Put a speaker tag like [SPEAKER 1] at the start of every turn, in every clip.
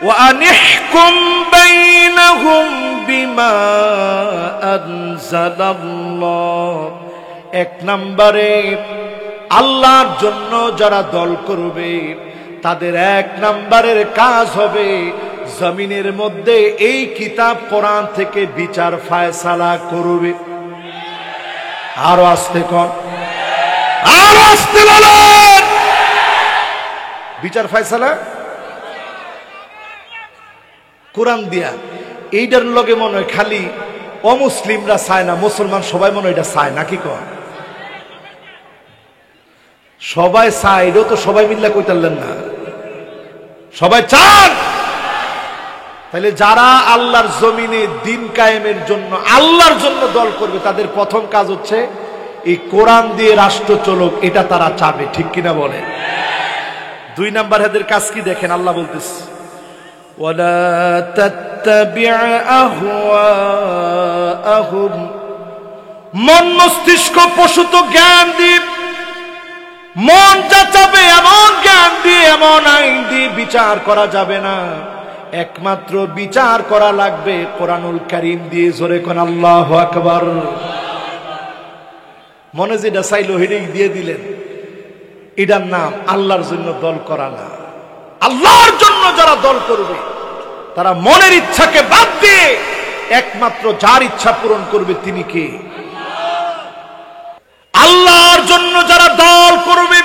[SPEAKER 1] ওয়া আনিহকুম বাইনাহুম বিমা আনজালাল্লাহ। এক নম্বরে আল্লাহর জন্য যারা দল করবে তাদের এক নম্বরের কাজ হবে জমিনের মধ্যে এই কিতাব কোরআন থেকে বিচার ফায়সালা করবে। আরো আস্তে কর, আরো আস্তে বলেন। বিচার ফায়সালা কোরআন দিয়া। এইটার লগে মনে হয় খালি অমুসলিমরা চায় না, মুসলমান সবাই মনে হয় এটা চায় নাকি কর? সবাই চায়, এটাও তো সবাই মিল্লা কইতারলেন না, সবাই চান। তাহলে যারা আল্লাহর জমিনে দিন কায়েমের জন্য আল্লাহর জন্য দল করবে তাদের প্রথম কাজ হচ্ছে এই কোরআন দিয়ে রাষ্ট্র চলুক, এটা তারা চাবে, ঠিক কিনা বলেন? দুই নাম্বার এদের কাজ কি দেখেন, আল্লাহ বলতেছে ওয়ালা তাত্তাবি' আহওয়াআহুম। মন মস্তিষ্ক প্রসূত জ্ঞান দিয়ে, মন যা চাবে এমন জ্ঞান দিয়ে এমন আইন দিয়ে বিচার করা যাবে না। একমাত্র বিচার করা লাগবে কোরআনুল কারীম দিয়ে। জোরে কোন আল্লাহু আকবার। মনে যেটা চাইলো হেডেই দিয়ে দিলেন, এটার নাম আল্লাহর জন্য দল করা না। আল্লাহর জন্য যারা দল করবে তারা মনের ইচ্ছাকে বাদ দিয়ে একমাত্র যার ইচ্ছা পূরণ করবে তিনি কে? আল্লাহর জন্য যারা দল করবে,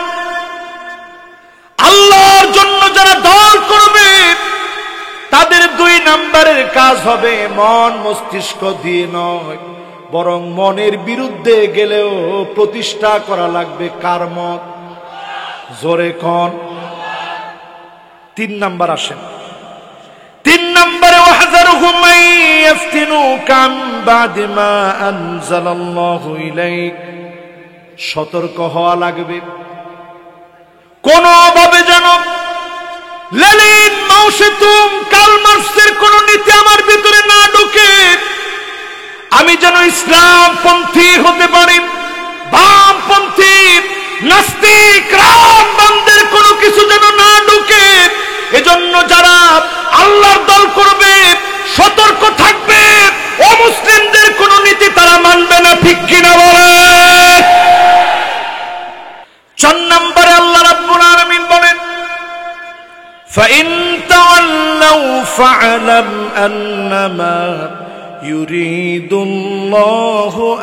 [SPEAKER 1] আল্লাহর জন্য যারা দল করবে তাদের দুই নাম্বারের কাজ হবে মন মস্তিষ্ক দিয়ে নয়, বরং মনের বিরুদ্ধে গেলেও প্রতিষ্ঠা করা লাগবে কার মত? জোরে কোন? তিন নাম্বার আসেন। তিন নম্বরে ওয়াহযারহুম মান ইফতিনুকা বা'দা মা আনজালাল্লাহু ইলাইক। সতর্ক হওয়া লাগবে কোনভাবে যেন লেনিন মাওসেতুম কার্ল মার্কসের কোন নীতি আমার ভিতরে না ঢুকে, আমি যেন ইসলামপন্থী হতে পারি, বামপন্থী নাস্তিক রামবানদের কোনো কিছু যেন না ঢুকে। এজন্য যারা আল্লাহর দল করবে সতর্ক থাকবে, অমুসলিমদের কোন নীতি তারা মানবে না, ঠিক কিনা বলে? ৪ নম্বরে আল্লাহ রাব্বুল আলামিন বলেন ফাইন তাওয়াল্লাউ ফা'লাম আন্নামা ইউরিদুল্লাহু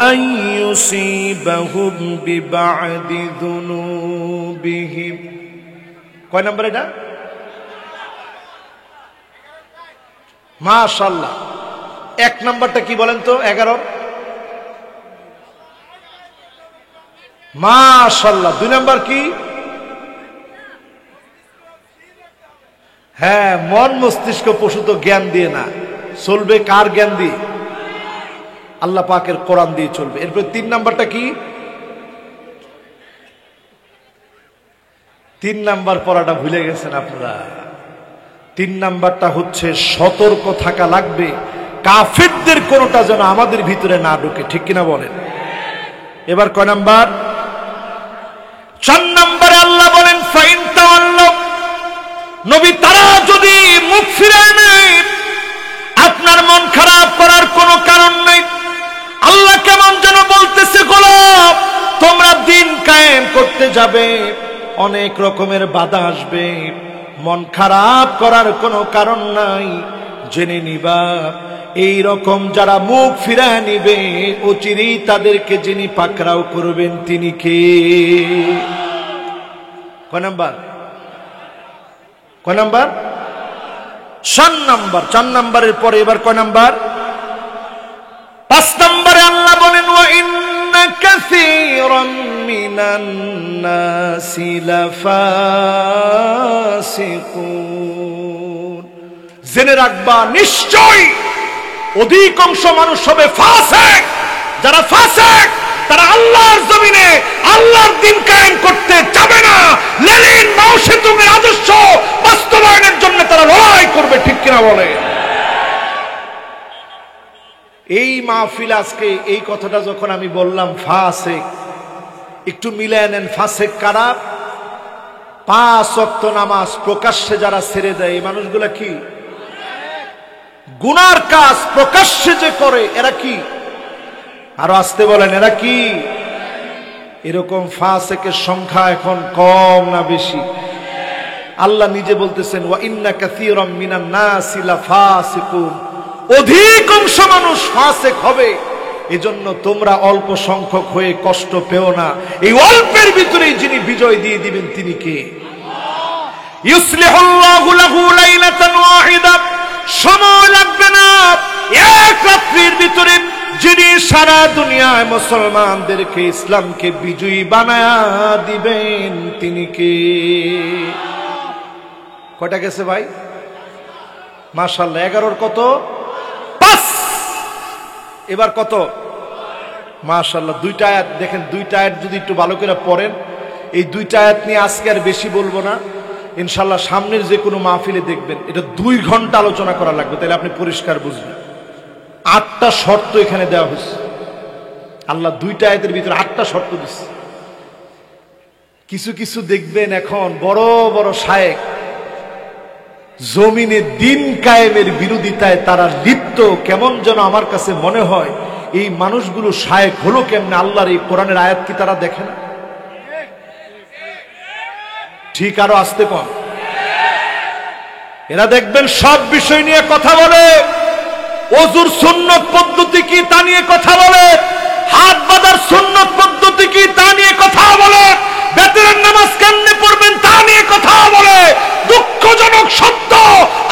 [SPEAKER 1] আন ইউসিবাহুম বিবা'দি যুনুবিহিম। কয় নম্বর এটা? মাশাআল্লাহ। এক নাম্বারটা কি বলেন তো? 11। মাশাআল্লাহ। 2 নাম্বার কি? হ্যাঁ, মন মস্তিষ্ক প্রসূত জ্ঞান দিয়ে না, চলবে কার জ্ঞান দিয়ে? আল্লাহ পাকের কোরআন দিয়ে চলবে। এরপর 3 নাম্বারটা কি? 3 নাম্বার পড়াটা ভুলে গেছেন আপনারা। 3 নাম্বারটা হচ্ছে সতর্ক থাকা লাগবে কাফেরদের কোনটা যেন আমাদের ভিতরে না ঢুকে, ঠিক কিনা বলেন? এবার কয় নাম্বার? 4 নম্বরে আল্লাহ বলেন ফাইন তাওয়াল্লাউ। নবী তারা যদি মুখ ফিরায় নেয়, আপনার মন খারাপ করার কোনো কারণ নেই। আল্লাহ কেমন যেন বলতেছে গোলাম তোমরা দিন কায়েম করতে যাবে, অনেক রকমের বাধা আসবে, মন খারাপ করার কোনো কারণ নাই। জেনে নিবা এই রকম যারা মুখ ফিরায় নিবে অচিরেই তাদেরকে যিনি পাকড়াও করবেন তিনি কে? কয় নাম্বার? কয় নাম্বার? 4 নাম্বার। 4 নাম্বারের পরে এবার কয় নাম্বার? 5 নম্বরে আল্লাহ বলেন ওয়া ইন্না কাসীরাম মিনান নাসি লাফাসিকুন। জেনে রাখবা নিশ্চয় অধিকাংশ মানুষ হবে ফাসিক। যারা ফাসিক তারা আল্লাহর জমিনে আল্লাহর দ্বীন কায়েম করতে চাবে না, লেনিন মাওসেতুংয়ের আদর্শ বাস্তবায়নের জন্য তারা লড়াই করবে, ঠিক কিনা বলে? এই মাহফিল আজকে এই কথাটা যখন আমি বললাম ফাসিক, একটু মিলায় নেন ফাসিক কারা? 5 ওয়াক্ত নামাজ প্রকাশ্যে যারা ছেড়ে দেয় এই মানুষগুলা কি? গুনার কাজ প্রকাশ্যে যে করে এরা কি? আরো আসতে বলেন, এরা কি? এরকম ফাসিকের সংখ্যা এখন কম না বেশি? আল্লাহ নিজে বলতেছেন, ওয়া ইন্না কাসীরাম মিনান নাসি লাফাসিকুন, অধিকাংশ মানুষ ফাসিক হবে। এজন্য তোমরা অল্প সংখ্যক হয়ে কষ্ট পেও না। এই অল্পের ভিতরেই যিনি বিজয় দিয়ে দিবেন তিনি কে? ইউসলিহুল্লাহু লাহু লাইলাতান ওয়াহিদা, সময় লাগবে না, এক রাত্রির ভিতরে যিনি সারা দুনিয়ায় মুসলমানদেরকে ইসলামকে বিজয়ী বানায়া দিবেন তিনি কে? কয়টা গেছে ভাই? মাশাআল্লাহ, 11-র কত? 5। এবার কত? মাশাআল্লাহ, 2টা আয়াত দেখেন, 2টা আয়াত যদি একটু ভালো করে পড়েন, এই 2টা আয়াত নিয়ে আজকে আর বেশি বলবো না, ইনশাআল্লাহ সামনের যে কোনো মাহফিলে দেখবেন এটা 2 ঘন্টা আলোচনা করা লাগবে, তাহলে আপনি পরিষ্কার বুঝবেন। 8টা শর্ত এখানে দেওয়া হয়েছে। আল্লাহ 2টা আয়াতের ভিতরে 8টা শর্ত দিচ্ছে। কিছু কিছু দেখবেন এখন বড় বড় শায়েখ জমিনে দিন কায়েমের বিরোধিতায় তারা লিপ্ত। কেমন যেন আমার কাছে মনে হয় এই মানুষগুলো শায়েখ হলো কেমনে? আল্লাহর এই কোরআনের আয়াত কি তারা দেখে না? ঠিক, আরো আসতে কম। এরা দেখবেন সব বিষয় নিয়ে কথা বলে, ওযুর সুন্নত পদ্ধতি কি তা নিয়ে কথা বলে, হাত বাঁধার সুন্নত পদ্ধতি কি তা নিয়ে কথা বলে, বেতনের নামাজ কেমনে পড়বেন তা নিয়ে কথা বলে। দুঃখজনক সত্য,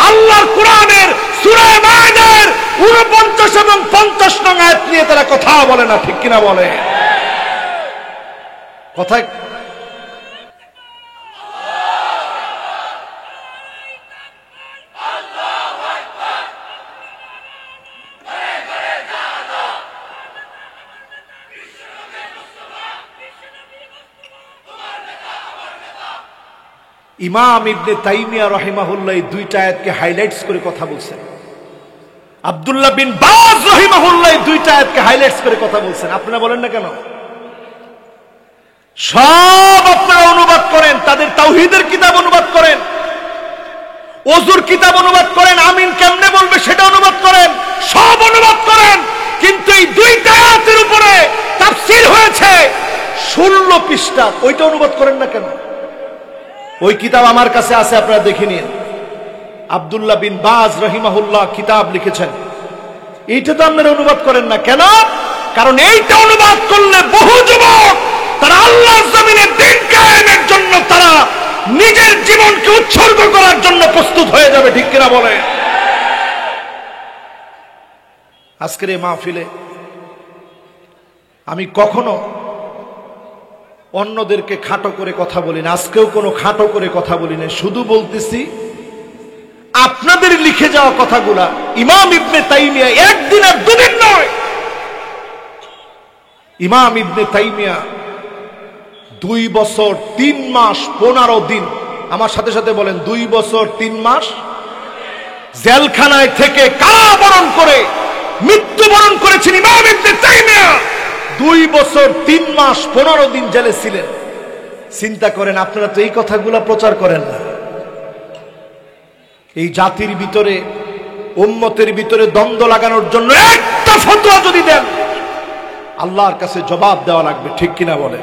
[SPEAKER 1] আল্লাহর কোরআনের সূরা মায়েদার 49 এবং 50 নং আয়াত নিয়ে তারা কথা বলে না, ঠিক কিনা বলে? কথায় ইমাম ইবনে তাইমিয়া রাহিমাহুল্লাহ এই 2টা আয়াতকে হাইলাইটস করে কথা বলছেন। আব্দুল্লাহ বিন বাজ রাহিমাহুল্লাহ এই 2টা আয়াতকে হাইলাইটস করে কথা বলছেন। আপনারা বলেন না কেন? সব আপনারা অনুবাদ করেন, তাদের তাওহীদের কিতাব অনুবাদ করেন, ওযুর কিতাব অনুবাদ করেন, আমিন কেমনে বলবে সেটা অনুবাদ করেন, সব অনুবাদ করেন, কিন্তু এই 2টা আয়াতের উপরে তাফসীর হয়েছে 16 পৃষ্ঠা, ওইটা অনুবাদ করেন না কেন? ওই কিতাব আমার কাছে আছে, আপনারা দেখে নিন। আব্দুল্লাহ বিন বাজ রাহিমাহুল্লাহ কিতাব লিখেছেন, এইটা তো আপনারা অনুবাদ করেন না কেন? কারণ এইটা অনুবাদ করলে বহু যুবক তারা আল্লাহর জমিনে দ্বীন কায়েমের জন্য তারা নিজের জীবনকে উৎসর্গ করার জন্য প্রস্তুত হয়ে যাবে, ঠিক কিনা বলে? আজকের এই মাহফিলে আমি কখনো অন্যদেরকে খাটো করে কথা বলি না, আজকেও কোনো খাটো করে কথা বলি না, শুধু বলতেছি আপনাদের লিখে যাওয়া কথাগুলা ইমাম ইবনে তাইমিয়া একদিন আর দুদিন নয়, ইমাম ইবনে তাইমিয়া 2 বছর 3 মাস 15 দিন, আমার সাথে সাথে বলেন 2 বছর 3 মাস জেলখানায় থেকে কারাবরণ করে মৃত্যুবরণ করেছেন ইমাম ইবনে তাইমিয়া। 2 বছর 3 মাস 15 দিন জেলে ছিলেন। চিন্তা করেন, আপনারা তো এই কথাগুলো প্রচার করেন না। এই জাতির ভিতরে, উম্মতের ভিতরে দ্বন্দ্ব লাগানোর জন্য একটা ফতোয়া যদি দেন, আল্লাহর কাছে জবাব দেওয়া লাগবে, ঠিক কিনা বলে?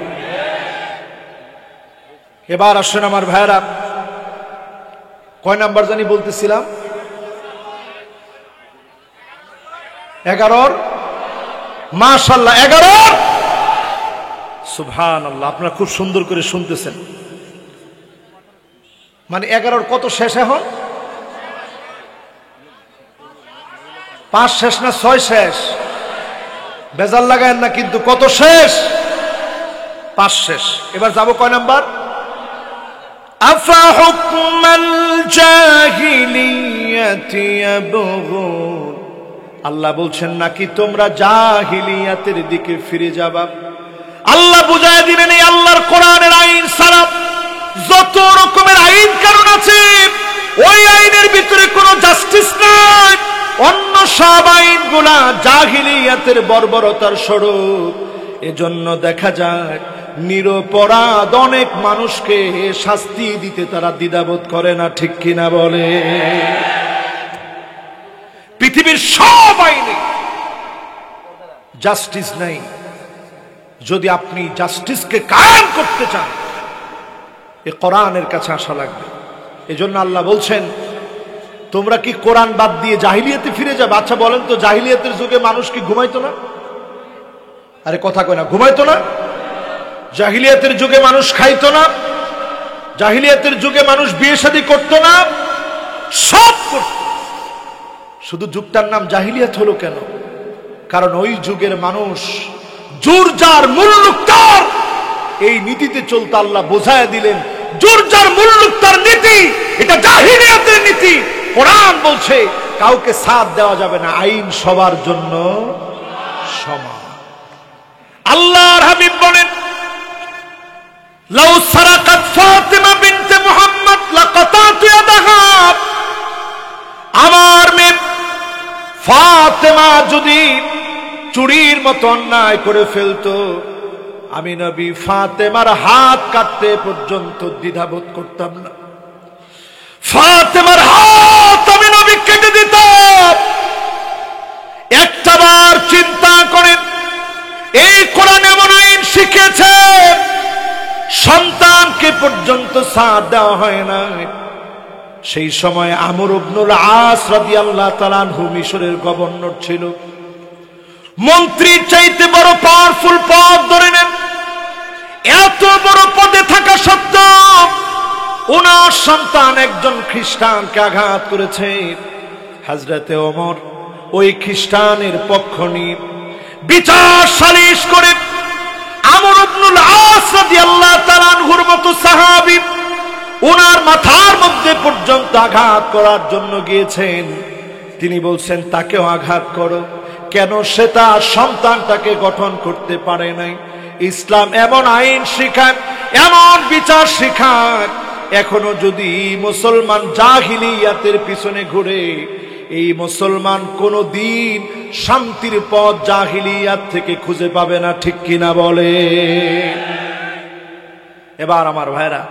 [SPEAKER 1] এবার আসেন আমার ভাইরা, কয় নাম্বার জানি বলতেছিলাম? 11-র, মাশাআল্লাহ 11-র, সুবহানাল্লাহ, আপনারা খুব সুন্দর করে শুনতেছেন। মানে 11-র কত শেষ? এখন 5 শেষ না 6 শেষ? বেজাল লাগায়েন না কিন্তু, কত শেষ? 5 শেষ। এবার যাব কয় নাম্বার? আফা হুকমাল জাহিলিয়াতি ইয়াবগুন, আল্লাহ বলছেন নাকি তোমরা জাহিলিয়াতের দিকে ফিরে যাবা? আল্লাহ বুঝায় দিবেন এই আল্লাহর কোরআনের আইন ছাড়া যত রকমের আইন কানুন আছে, ওই আইনের ভিতরে কোনো জাস্টিস নাই। অন্য সব আইনগুলা জাহিলিয়াতের বর্বরতার স্বরূপ। এজন্য দেখা যায় নিরপরাধ অনেক মানুষকে শাস্তি দিতে তারা দ্বিধাবোধ করে না, ঠিক কিনা বলে? পৃথিবীর সব আইনে জাস্টিস নাই। যদি আপনি জাস্টিসকে কায়েম করতে চান, এ কোরআনের কাছে আসা লাগবে। এজন্য আল্লাহ বলছেন, তোমরা কি কোরআন বাদ দিয়ে জাহিলিয়াতে ফিরে যাবে? আচ্ছা বলেন তো, জাহিলিয়াতের যুগে মানুষ কি ঘুমাইতো না? আরে কথা কয় না, ঘুমাইতো না? জাহিলিয়াতের যুগে মানুষ খাইতো না? জাহিলিয়াতের যুগে মানুষ বিয়ে শাদী করতো না? সব করত। শুধু যুগটার নাম জাহিলিয়াত হলো কেন? কারণ ওই যুগের মানুষ জোর যার মুল্লুক তার, এই নীতিতে চলতে আল্লাহ বোঝায় দিলেন, জোর যার মুল্লুক তার নীতি, এটা জাহিলিয়াতের নীতি। কোরআন বলছে কাউকে সাথ দেওয়া যাবে না, আইন সবার জন্য সমান। আল্লাহর হাবিব বলেন, লাউ সারাকাত ফাতিমা বিনতে মুহাম্মদ লাকাতাতু ইয়াদাহা, আমার মেয়ে ফাতেমা যদি চুরির মতো অন্যায় করে ফেলতো, আমি নবী ফাতেমার হাত কাটতে পর্যন্ত দ্বিধাবোধ করতাম না। ফাতেমার হাত আমি নবী কেটে দিতাম। একটাবার চিন্তা করেন, এই কোরআন এমন আইন শিখেছে, সন্তানকে পর্যন্ত সাথ দেওয়া হয় না। সেই সময় আমর ইবনুল আস রাদিয়াল্লাহু তাআলা আনহু মিশরের গভর্নর ছিল। মন্ত্রীর চাইতে বড় পাওয়ারফুল পদ ধরে নেন। এত বড় পদে থাকা সত্ত্বেও ওনার সন্তান একজন খ্রিস্টানকে আঘাত করেছে। হযরতে ওমর ওই খ্রিস্টানের পক্ষ নিয়ে বিচার সালিশ করে আমর ইবনুল আস রাদিয়াল্লাহু তাআলা আনহুর মতো সাহাবী ওনার মাথার মধ্যে পর্যন্ত আঘাত করার জন্য গিয়েছেন। তিনি বলছেন, তাকেও আঘাত করো। কেন? সে তার সন্তানটাকে গঠন করতে পারে নাই। ইসলাম এমন আইন শিখায়, এমন বিচার শিখায়, এখনো যদি মুসলমান জাহিলিয়াতের পিছনে ঘুরে, এই মুসলমান কোনদিন শান্তির পথ জাহিলিয়াত থেকে খুঁজে পাবে না। ঠিক কিনা বলে? এবার আমার ভাইরা,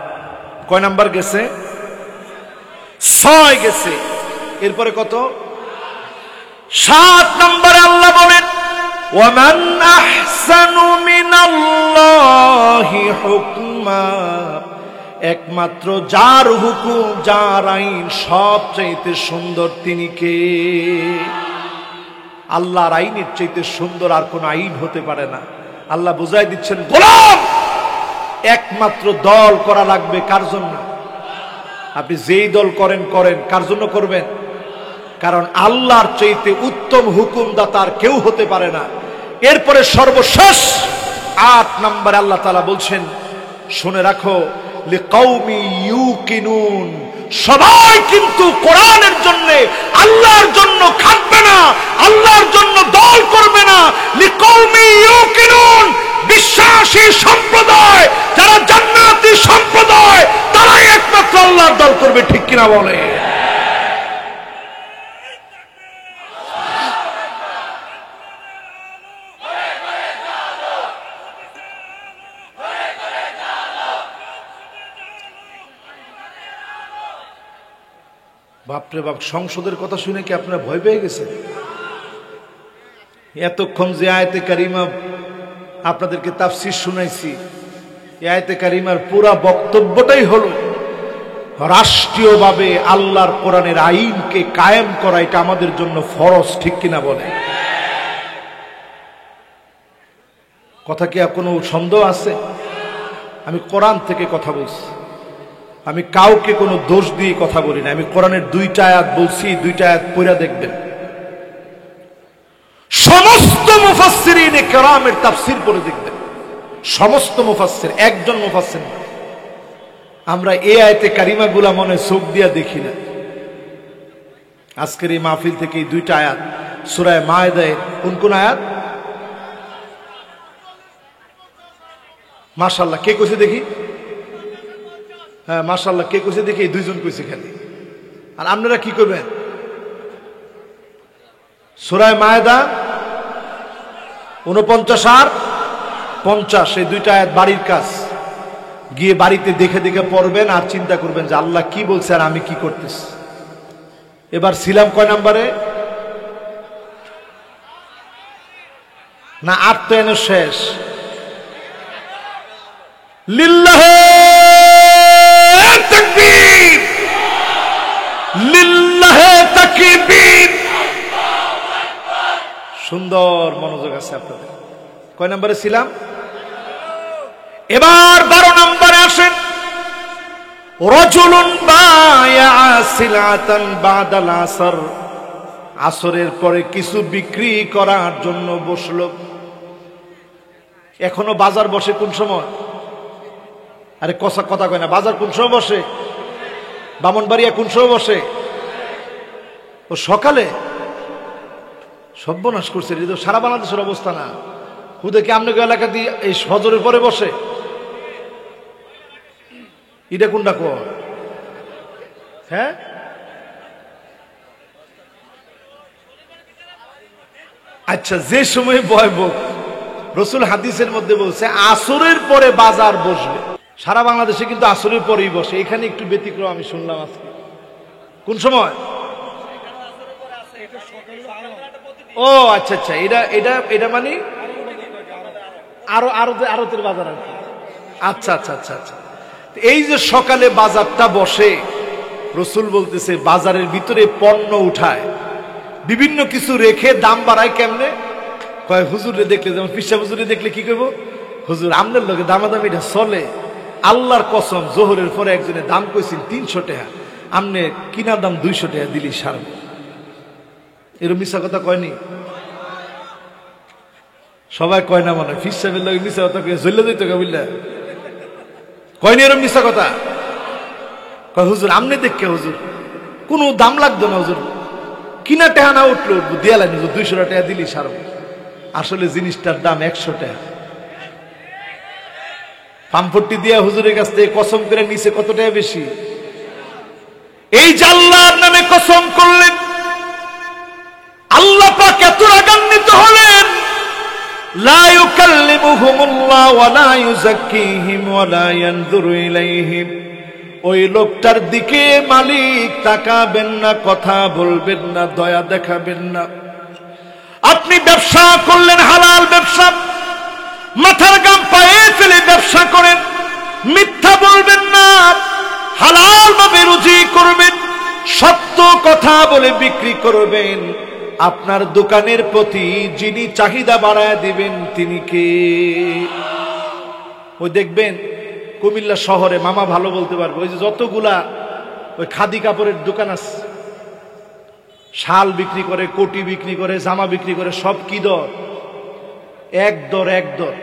[SPEAKER 1] কয় নাম্বার গেছে? 6 গেছে। এরপরে কত? 7 নম্বরে আল্লাহ বলেন, ওয়ামান আহসানু মিনাল্লাহি হুকমা, একমাত্র যার হুকুম, যার আইন সবচাইতে সুন্দর তিনি কে? আল্লাহর আইনের চাইতে সুন্দর আর কোন আইন হতে পারে না। আল্লাহ বুঝাই দিচ্ছেন, গোলাম একমাত্র দল করা লাগবে। কার জন্য? আপনি যেই দল করেন করেন, কার জন্য করবেন? কারণ আল্লাহর চাইতে উত্তম হুকুমদাতা আর কেউ হতে পারে না। এরপরে সর্বশেষ 8 নম্বরে আল্লাহ তাআলা বলছেন, শুনে রাখো, লিকাউমি ইউকিনুন, সবাই কিন্তু কোরআনের জন্য, আল্লাহর জন্য খাটবে না, আল্লাহর জন্য দল করবে না। লিকাউমি ইউকিনুন, বিশ্বাসী সম্প্রদায়, যারা জান্নাতি সম্প্রদায়, তারাই একমাত্র আল্লাহর দল করবে। ঠিক কিনা বলে? বাপরে বাপ, সংসদের কথা শুনে কি আপনারা ভয় পেয়ে গেছেন? এতক্ষণ যে আয়াতে কারিমা আপনাদেরকে তাফসীর শুনাইছি, এই আয়াতে কারিমার পুরা বক্তব্যটাই হলো রাষ্ট্রীয়ভাবে আল্লাহর কোরআনের আইনকে কায়েম করা, এটা আমাদের জন্য ফরজ। ঠিক কিনা বলে? কথা কি কোনো সন্দেহ আছে? আমি কোরআন থেকে কথা বলছি, আমি কাউকে কোনো দোষ দিয়ে কথা বলি না। আমি কোরআনের 2টা আয়াত বলছি, 2টা আয়াত পড়ে দেখবেন। সমস্ত মুফাসসিরিনে কেরামের তাফসীর পড়ে দেখবেন, সমস্ত মুফাসসির, একজন মুফাসসির না। আমরা এই আয়াতে কারিমাগুলা মনে চোখ দিয়া দেখি না। আজকের এই মাহফিল থেকে এই 2টা আয়াত সূরা মায়েদার কোন আয়াত? মাশাআল্লাহ, কে কইছে দেখি? হ্যাঁ মাশাআল্লাহ, কে কইছে দেখি? 2জন কইছে খালি। আর আপনারা কি করবেন? সূরা মায়েদা 49 আর 50, এই 2টা আয়াত বাড়ির কাজ। গিয়ে বাড়িতে দেখে দেখে পড়বেন আর চিন্তা করবেন যে আল্লাহ কি বলছে আর আমি কি করতেছি। এবার ছিলাম কয় নম্বরে? না 8 তো এনে শেষ? লিল্লাহে তাকবীর, লিল্লাহে তাকবীর। সুন্দর মনোযোগ আছে আপনাদের। কয় নম্বরে ছিলাম? এবার 12 নম্বরে আসেন। রাজুলুন বায়া সিলাতান বাদাল আসর, আসরের পরে কিছু বিক্রি করার জন্য বসলো। এখনো বাজার বসে কোন সময়? আরে কথা কয় না, বাজার কোন সময় বসে? বামনবাড়িয়া কোন সময় বসে? ও সকালে। সর্বনাশ করছে, এটা তো সারা বাংলাদেশের অবস্থা না। হুদে কি আপনাকে এলাকা দিয়ে এই ফজরের পরে বসে? এটা কোনটা কো? হ্যাঁ, আচ্ছা, যে সময় বয়ব রসুল হাদিসের মধ্যে বলছে আসরের পরে বাজার বসবে। সারা বাংলাদেশে কিন্তু আসরের পরেই বসে, এখানে একটু ব্যতিক্রম আমি শুনলাম আজকে। কোন সময়? ও আচ্ছা আচ্ছা, এটা এটা এটা মানে আরতের বাজার আর কি। আচ্ছা আচ্ছা আচ্ছা আচ্ছা, এই যে সকালে বাজারটা বসে, রসুল বলতেছে বাজারের ভিতরে পণ্য উঠায়, বিভিন্ন কিছু রেখে দাম বাড়ায়। কেমনে কয়? হুজুরে দেখলে, যেমন পিসা হুজুরে দেখলে কি করবো, হুজুর আমনের লোকে দামাদামি এটা চলে। আল্লাহর কসম, জোহরের পরে একজনের দাম কইছিল 300 টাকা, আমনে কিনার দাম 200 টাকা দিলি সারব। এরকম মিশা কথা কয়নি? সবাই কয় না, মনে ফিস সাহেবের লোক মিশা কথা কে জল্লে দিত বুঝলা, কয়নি এরকম মিশা কথা? কয় হুজুর আমনে দেখে হুজুর কোনো দাম লাগতো না, হুজুর কিনা টাকা না উঠলো দিয়া লাগবে, 200 টাকা দিলি সারব। আসলে জিনিসটার দাম 100 টাকা। পাম্পটি দিয়া হুজুরের কাছ থেকে কসম করে নিচে কত টাকা বেশি। এই যে আল্লাহর নামে কসম করলেন, আল্লাহ পাক এত রাগান্বিত হলেন, লা ইউকাল্লিমুহুমুল্লাহ ওয়া লা ইউযাক্কিহিম ওয়া লা ইয়ানযুরু ইলাইহিম। ওই লোকটার দিকে মালিক তাকাবেন না, কথা বলবেন না, দয়া দেখাবেন না। আপনি ব্যবসা করলেন, হালাল ব্যবসা, মাথার গাম পায়ে ফেলে ব্যবসা করেন, মিথ্যা বলবেন না, হালাল ভাবে রুজি করবেন, সত্য কথা বলে বিক্রি করবেন। আপনার দোকানের প্রতি যিনি চাহিদা বাড়ায় দিবেন তিনি কে? ওই দেখবেন কুমিল্লা শহরে, মামা ভালো বলতে পারবে, ওই যে যতগুলা ওই খাদি কাপড়ের দোকান আছে, শাল বিক্রি করে, কোটি বিক্রি করে, জামা বিক্রি করে, সব কি দর? এক দর, এক দর।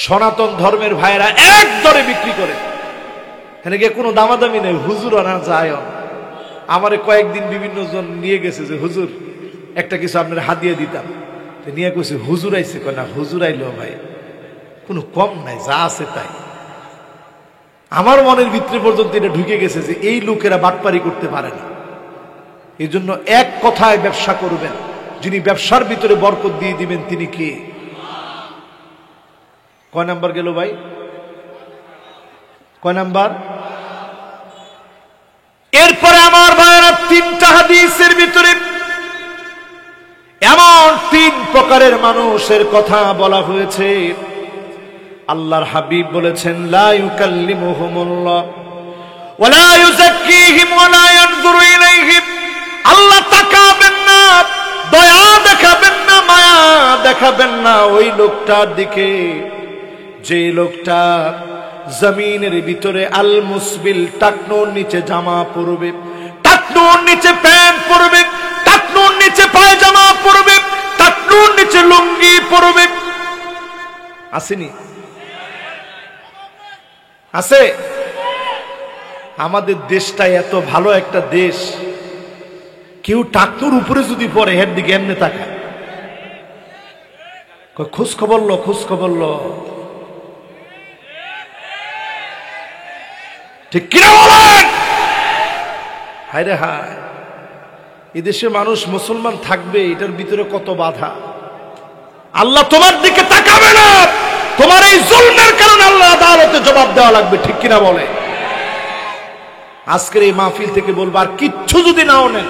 [SPEAKER 1] সনাতন ধর্মের ভাইয়েরা এক দরে বিক্রি করে, এখানে গিয়ে কোনো দামাদামি নেই। হুজুর আনা যায়, আমারে কয়েকদিন বিভিন্ন জন নিয়ে গেছে যে হুজুর একটা কিছু আপনার হাদিয়া দিতাম, নিয়ে কইছে হুজুর আইছে। কয় না, হুজুর আইলো ভাই, কোনো কম নাই, যা আছে তাই। আমার মনের ভিতরে পর্যন্ত এটা ঢুকে গেছে যে এই লোকেরা বাটপারি করতে পারে না। এই জন্য এক কথায় ব্যবসা করবেন, যিনি ব্যবসার ভিতরে বরকত দিয়ে দিবেন তিনি কে? কয় নাম্বার গেল ভাই? কয় নাম্বার? এরপরে আমার ভাইয়েরা 3টা হাদিসের ভিতরে এমন 3 প্রকারের মানুষের কথা বলা হয়েছে। আল্লাহর হাবিব বলেছেন, লা ইউকাল্লিমুহুমুল্লাহ ওয়া লা ইউযাক্কিহিম ওয়া লা ইয়ানযুরু ইলাইহিম। আল্লাহ তাকাবেন না, দয়া দেখাবেন না, মায়া দেখাবেন না ওই লোকটার দিকে, যে লোকটা জমিনের ভিতরে আল মুসবিল, টাকনোর নিচে জামা পরবে, টাকনোর নিচে প্যান্ট পরবে, টাকনোর নিচে পায়জামা পরবে, টাকনোর নিচে লুঙ্গি পরবে। আসেনি? আছে? আমাদের দেশটা এত ভালো একটা দেশ, কেউ টাকনোর উপরে যদি পরে হের দিকে এমনি তাকায়, খোঁজ খবর লো, খোঁজ খবর লো। ঠিক কিনা বলেন? হায় রে হায়, এদেশে মানুষ মুসলমান থাকবে, এটার ভিতরে কত বাধা। আল্লাহ তোমার দিকে তাকাবে না, তোমার এই জুলমের কারণে আল্লাহ আদালতে জবাব দেওয়া লাগবে। ঠিক কিনা বলে? আজকের এই মাহফিল থেকে বলবো, আর কিচ্ছু যদি নাও নেন,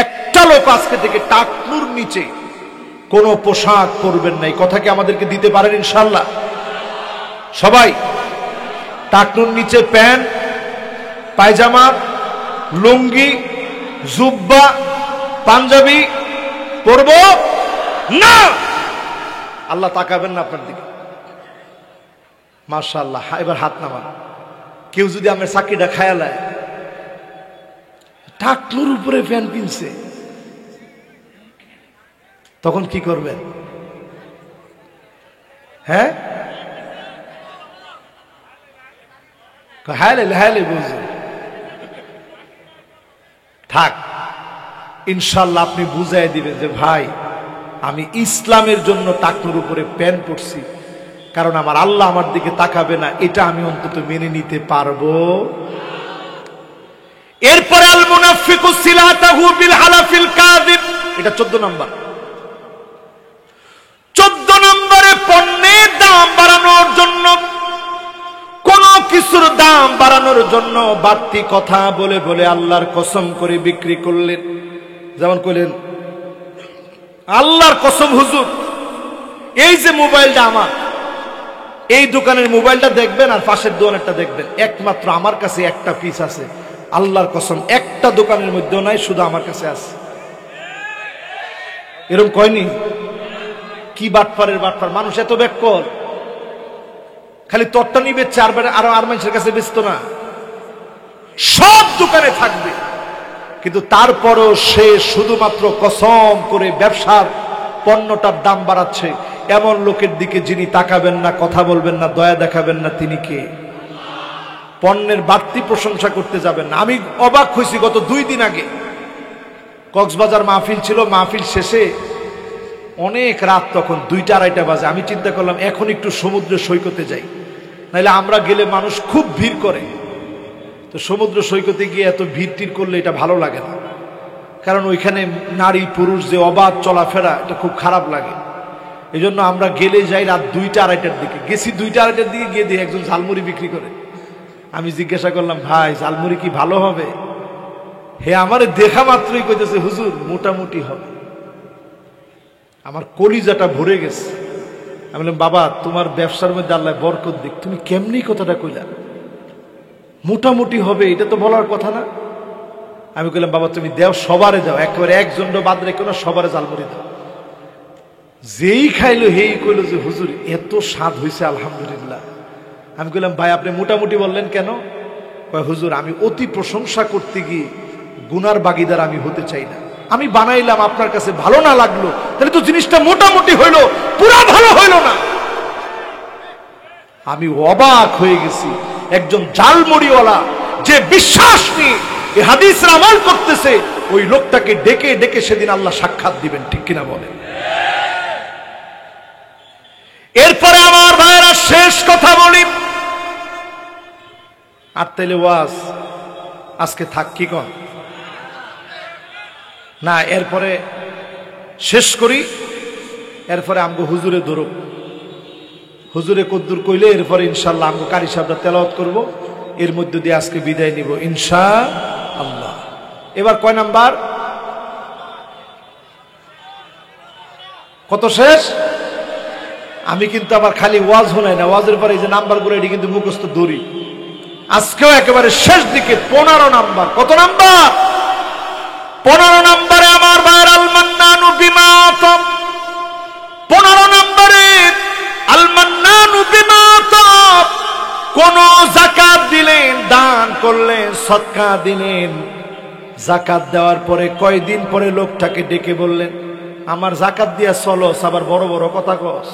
[SPEAKER 1] একটা লোক আজকে থেকে টাকনুর নিচে কোনো পোশাক পরবেন না। এই কথা কি আমাদেরকে দিতে পারেন ইনশাআল্লাহ? সবাই টাকনুর নিচে প্যান্ট, পায়জামা, লুঙ্গি, জুব্বা, পাঞ্জাবি পরব না। আল্লাহ তাকাবেন না আপনার দিকে। মাশাআল্লাহ, এবার হাত নামান। কেউ যদি আমার চাকরিটা খায়ালায়, টাকনুর উপরে প্যান্ট পিনছে, তখন কি করবেন? হ্যাঁ, হায়ালে বুঝে থাক। ইনশাল্লাহ আপনি বুঝাই দিবেন যে ভাই, আমি ইসলামের জন্য টাকনুর উপরে প্যান্ট পরছি, কারণ আমার আল্লাহ আমার দিকে তাকাবে না, এটা আমি অন্তত মেনে নিতে পারবো। এরপরে আল মুনাফিকু সিলাতাহু বিল হালাফিল কাযিব, এটা 14 নম্বর। 14 নম্বরে পণ্যের দাম বাড়ানোর জন্য, কোন কিছুর দাম বাড়ানোর জন্য বাড়তি কথা বলে বলে আল্লাহর কসম করে বিক্রি করলেন। যেমন কইলেন, আল্লাহর কসম হুজুর, এই যে মোবাইলটা আমার, এই দোকানের মোবাইলটা দেখবেন আর পাশের দোকানেরটা দেখবেন, একমাত্র আমার কাছে একটা পিস আছে। আল্লাহর কসম, একটা দোকানের মধ্যেও নাই, শুধু আমার কাছে আছে। এরকম কয়নি? কি বাটপারের বাটপার মানুষ, এত ব্যাককল, খালি তরটা নিবে চারবার, আর মানুষের কাছে বেচতো না, সব দোকানে থাকবে, কিন্তু তারপরও সে শুধুমাত্র কসম করে ব্যবসার পণ্যটার দাম বাড়াচ্ছে। এমন লোকের দিকে যিনি তাকাবেন না, কথা বলবেন না, দয়া দেখাবেন না, তিনি কে? পণ্যের বাড়তি প্রশংসা করতে যাবেন না। আমি অবাক হয়েছি, গত 2 দিন আগে কক্সবাজার মাহফিল ছিল, মাহফিল শেষে অনেক রাত, তখন 2টা-2:30 বাজে। আমি চিন্তা করলাম এখন একটু সমুদ্র সৈকতে যাই, নাহলে আমরা গেলে মানুষ খুব ভিড় করে। তো সমুদ্র সৈকতে গিয়ে এত ভিড় টির করলে এটা ভালো লাগে না, কারণ ওইখানে নারী পুরুষ যে অবাধ চলাফেরা, এটা খুব খারাপ লাগে। এই জন্য আমরা গেলে যাই রাত 2টা-2:30টার দিকে। গেছি 2টা-2:30টার দিকে, গিয়ে দিয়ে একজন ঝালমুড়ি বিক্রি করে। আমি জিজ্ঞাসা করলাম, ভাই ঝালমুড়ি কি ভালো হবে? হে আমারে দেখা মাত্রই কইতেছে, হুজুর মোটামুটি হবে। আমার কলিজাটা ভরে গেছে। আমি বললাম, বাবা তোমার ব্যবসার মধ্যে আল্লাহ বরকত দিক, তুমি কেমনি কথাটা কইলা মোটামুটি হবে, এটা তো বলার কথা না। আমি কইলাম, বাবা তুমি দেও, সবারে দাও, একেবারে একজন বাদ রেখো না, সবারে ঝালমুড়ি দাও। যেই খাইলো হেই কইলো যে হুজুর এত স্বাদ হয়েছে, আলহামদুলিল্লাহ। আমি কইলাম, ভাই আপনি মোটামুটি বললেন কেন? কয়, হুজুর আমি অতি প্রশংসা করতে গিয়ে গুনার বাগিদার আমি হতে চাই না। আমি বানাইলাম, আপনার কাছে ভালো না লাগলো, তাহলে তো জিনিসটা মোটামুটি হইলো, পুরা ভালো হইলো না। আমি অবাক হয়ে গেছি। একজন ঝালমুড়িওয়ালা যে বিশ্বাস নিয়ে এই হাদিসের আমল করতেছে, ওই লোকটাকে ডেকে ডেকে সেদিন আল্লাহ সাক্ষাৎ দিবেন, ঠিক কিনা বলেন? এরপরে আমার ভাইয়েরা শেষ কথা বলি, আর তাইলে ওয়াজ আজকে থাক, কি কন না? এরপরে শেষ করি, এরপরে আমগো হুজুরে ধরুক, হুজুরে কদ্দুর কইলে এরপরে ইনশাআল্লাহ আমগো কারি সাহেবরা তেলাওয়াত করব, এর মধ্যে দিয়ে আজকে বিদায় নিব ইনশাআল্লাহ। এবার কয় নাম্বার? কত শেষ? আমি কিন্তু আবার খালি ওয়াজ শোনাই না, ওয়াজের পরে এই যে নাম্বারগুলো এটি কিন্তু মুখস্থ দড়ি। আজকেও একেবারে শেষ দিকে 15 নাম্বার। কত নাম্বার? 15 নাম্বারে আমার ভাইয়ের আল মান্নানু বিমা আতা। 15 নাম্বারে আল মান্নানু বিমা আতা। কোন যাকাত দিলেন, দান করলেন, সদকা দিলেন, যাকাত দেওয়ার পরে কয়দিন পরে লোকটাকে ডেকে বললেন, আমার যাকাত দিয়া চলো, আবার বড় বড় কথা কস।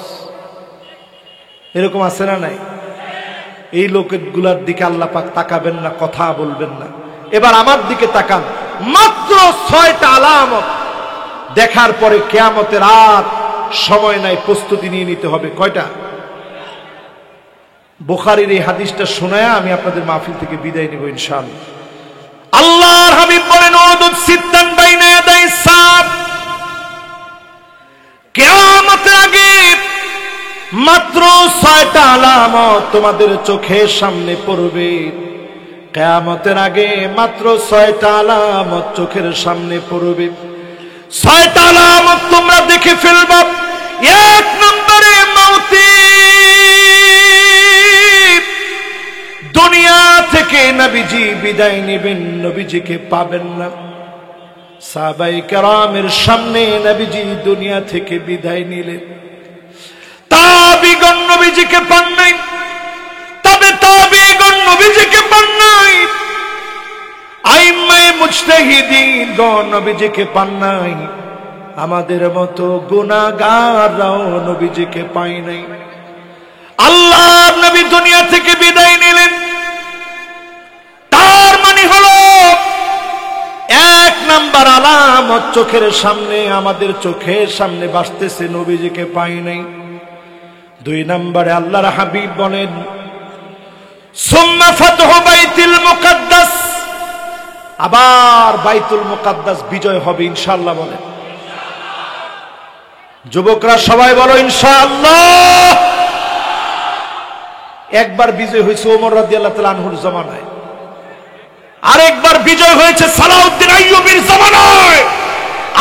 [SPEAKER 1] এরকম আছে না নাই? এই লোকগুলার দিকে আল্লাহ পাক তাকাবেন না, কথা বলবেন না। এবার আমার দিকে তাকান, মাত্র 6টা আলামত দেখার পরে কিয়ামতের রাত, সময় নাই, প্রস্তুতি নিয়ে নিতে হবে। কয়টা? বুখারীর এই হাদিসটা শোনায়া আমি আপনাদের মাহফিল থেকে বিদায় নিব ইনশাআল্লাহ। আল্লাহর হাবিব বলেন, উদুদ সিত্তান বাইনা ইয়াদাই সাব। কিয়ামতের আগে মাত্র 6টা আলামত তোমাদের চোখের সামনে পড়বে। কিয়ামতের আগে মাত্র 6টা আলামত চোখের সামনে পড়বে। ছয়টা আলামত তোমরা দেখে ফেলবা। এক নম্বরে মাউতি, দুনিয়া থেকে নবীজি বিদায় নেবেন, নবীজিকে পাবেন না। সাহাবায়ে কেরামের সামনে নবীজি দুনিয়া থেকে বিদায় নিলেন, তাবিগণ নবীজিকে পান নাই, তবে তাবিগণ নবীজিকে পান নাই, আইম্মায়ে মুজতাহিদিনগণ নবীজিকে পান নাই, আমাদের মতো গুনাহগাররাও নবীজিকে পায় নাই। আল্লাহর নবী দুনিয়া থেকে বিদায় নিলেন, তার মানে হলো এক নাম্বার আলামত চোখের সামনে, আমাদের চোখের সামনে ভাসতেছে, নবীজিকে পাই নাই। দুই নম্বরে আল্লাহর হাবিব বলেন সুম্মা ফাতহু বাইতুল মুকাদ্দাস, আবার বাইতুল মুকাদ্দাস বিজয় হবে ইনশাআল্লাহ। বলেন যুবকরা সবাই বলো ইনশাআল্লাহ। একবার বিজয় হয়েছে ওমর রাদিয়াল্লাহু তাআলা আনহুর জামানায়, আরেকবার বিজয় হয়েছে সালাউদ্দিন আইয়ুবীর জামানায়,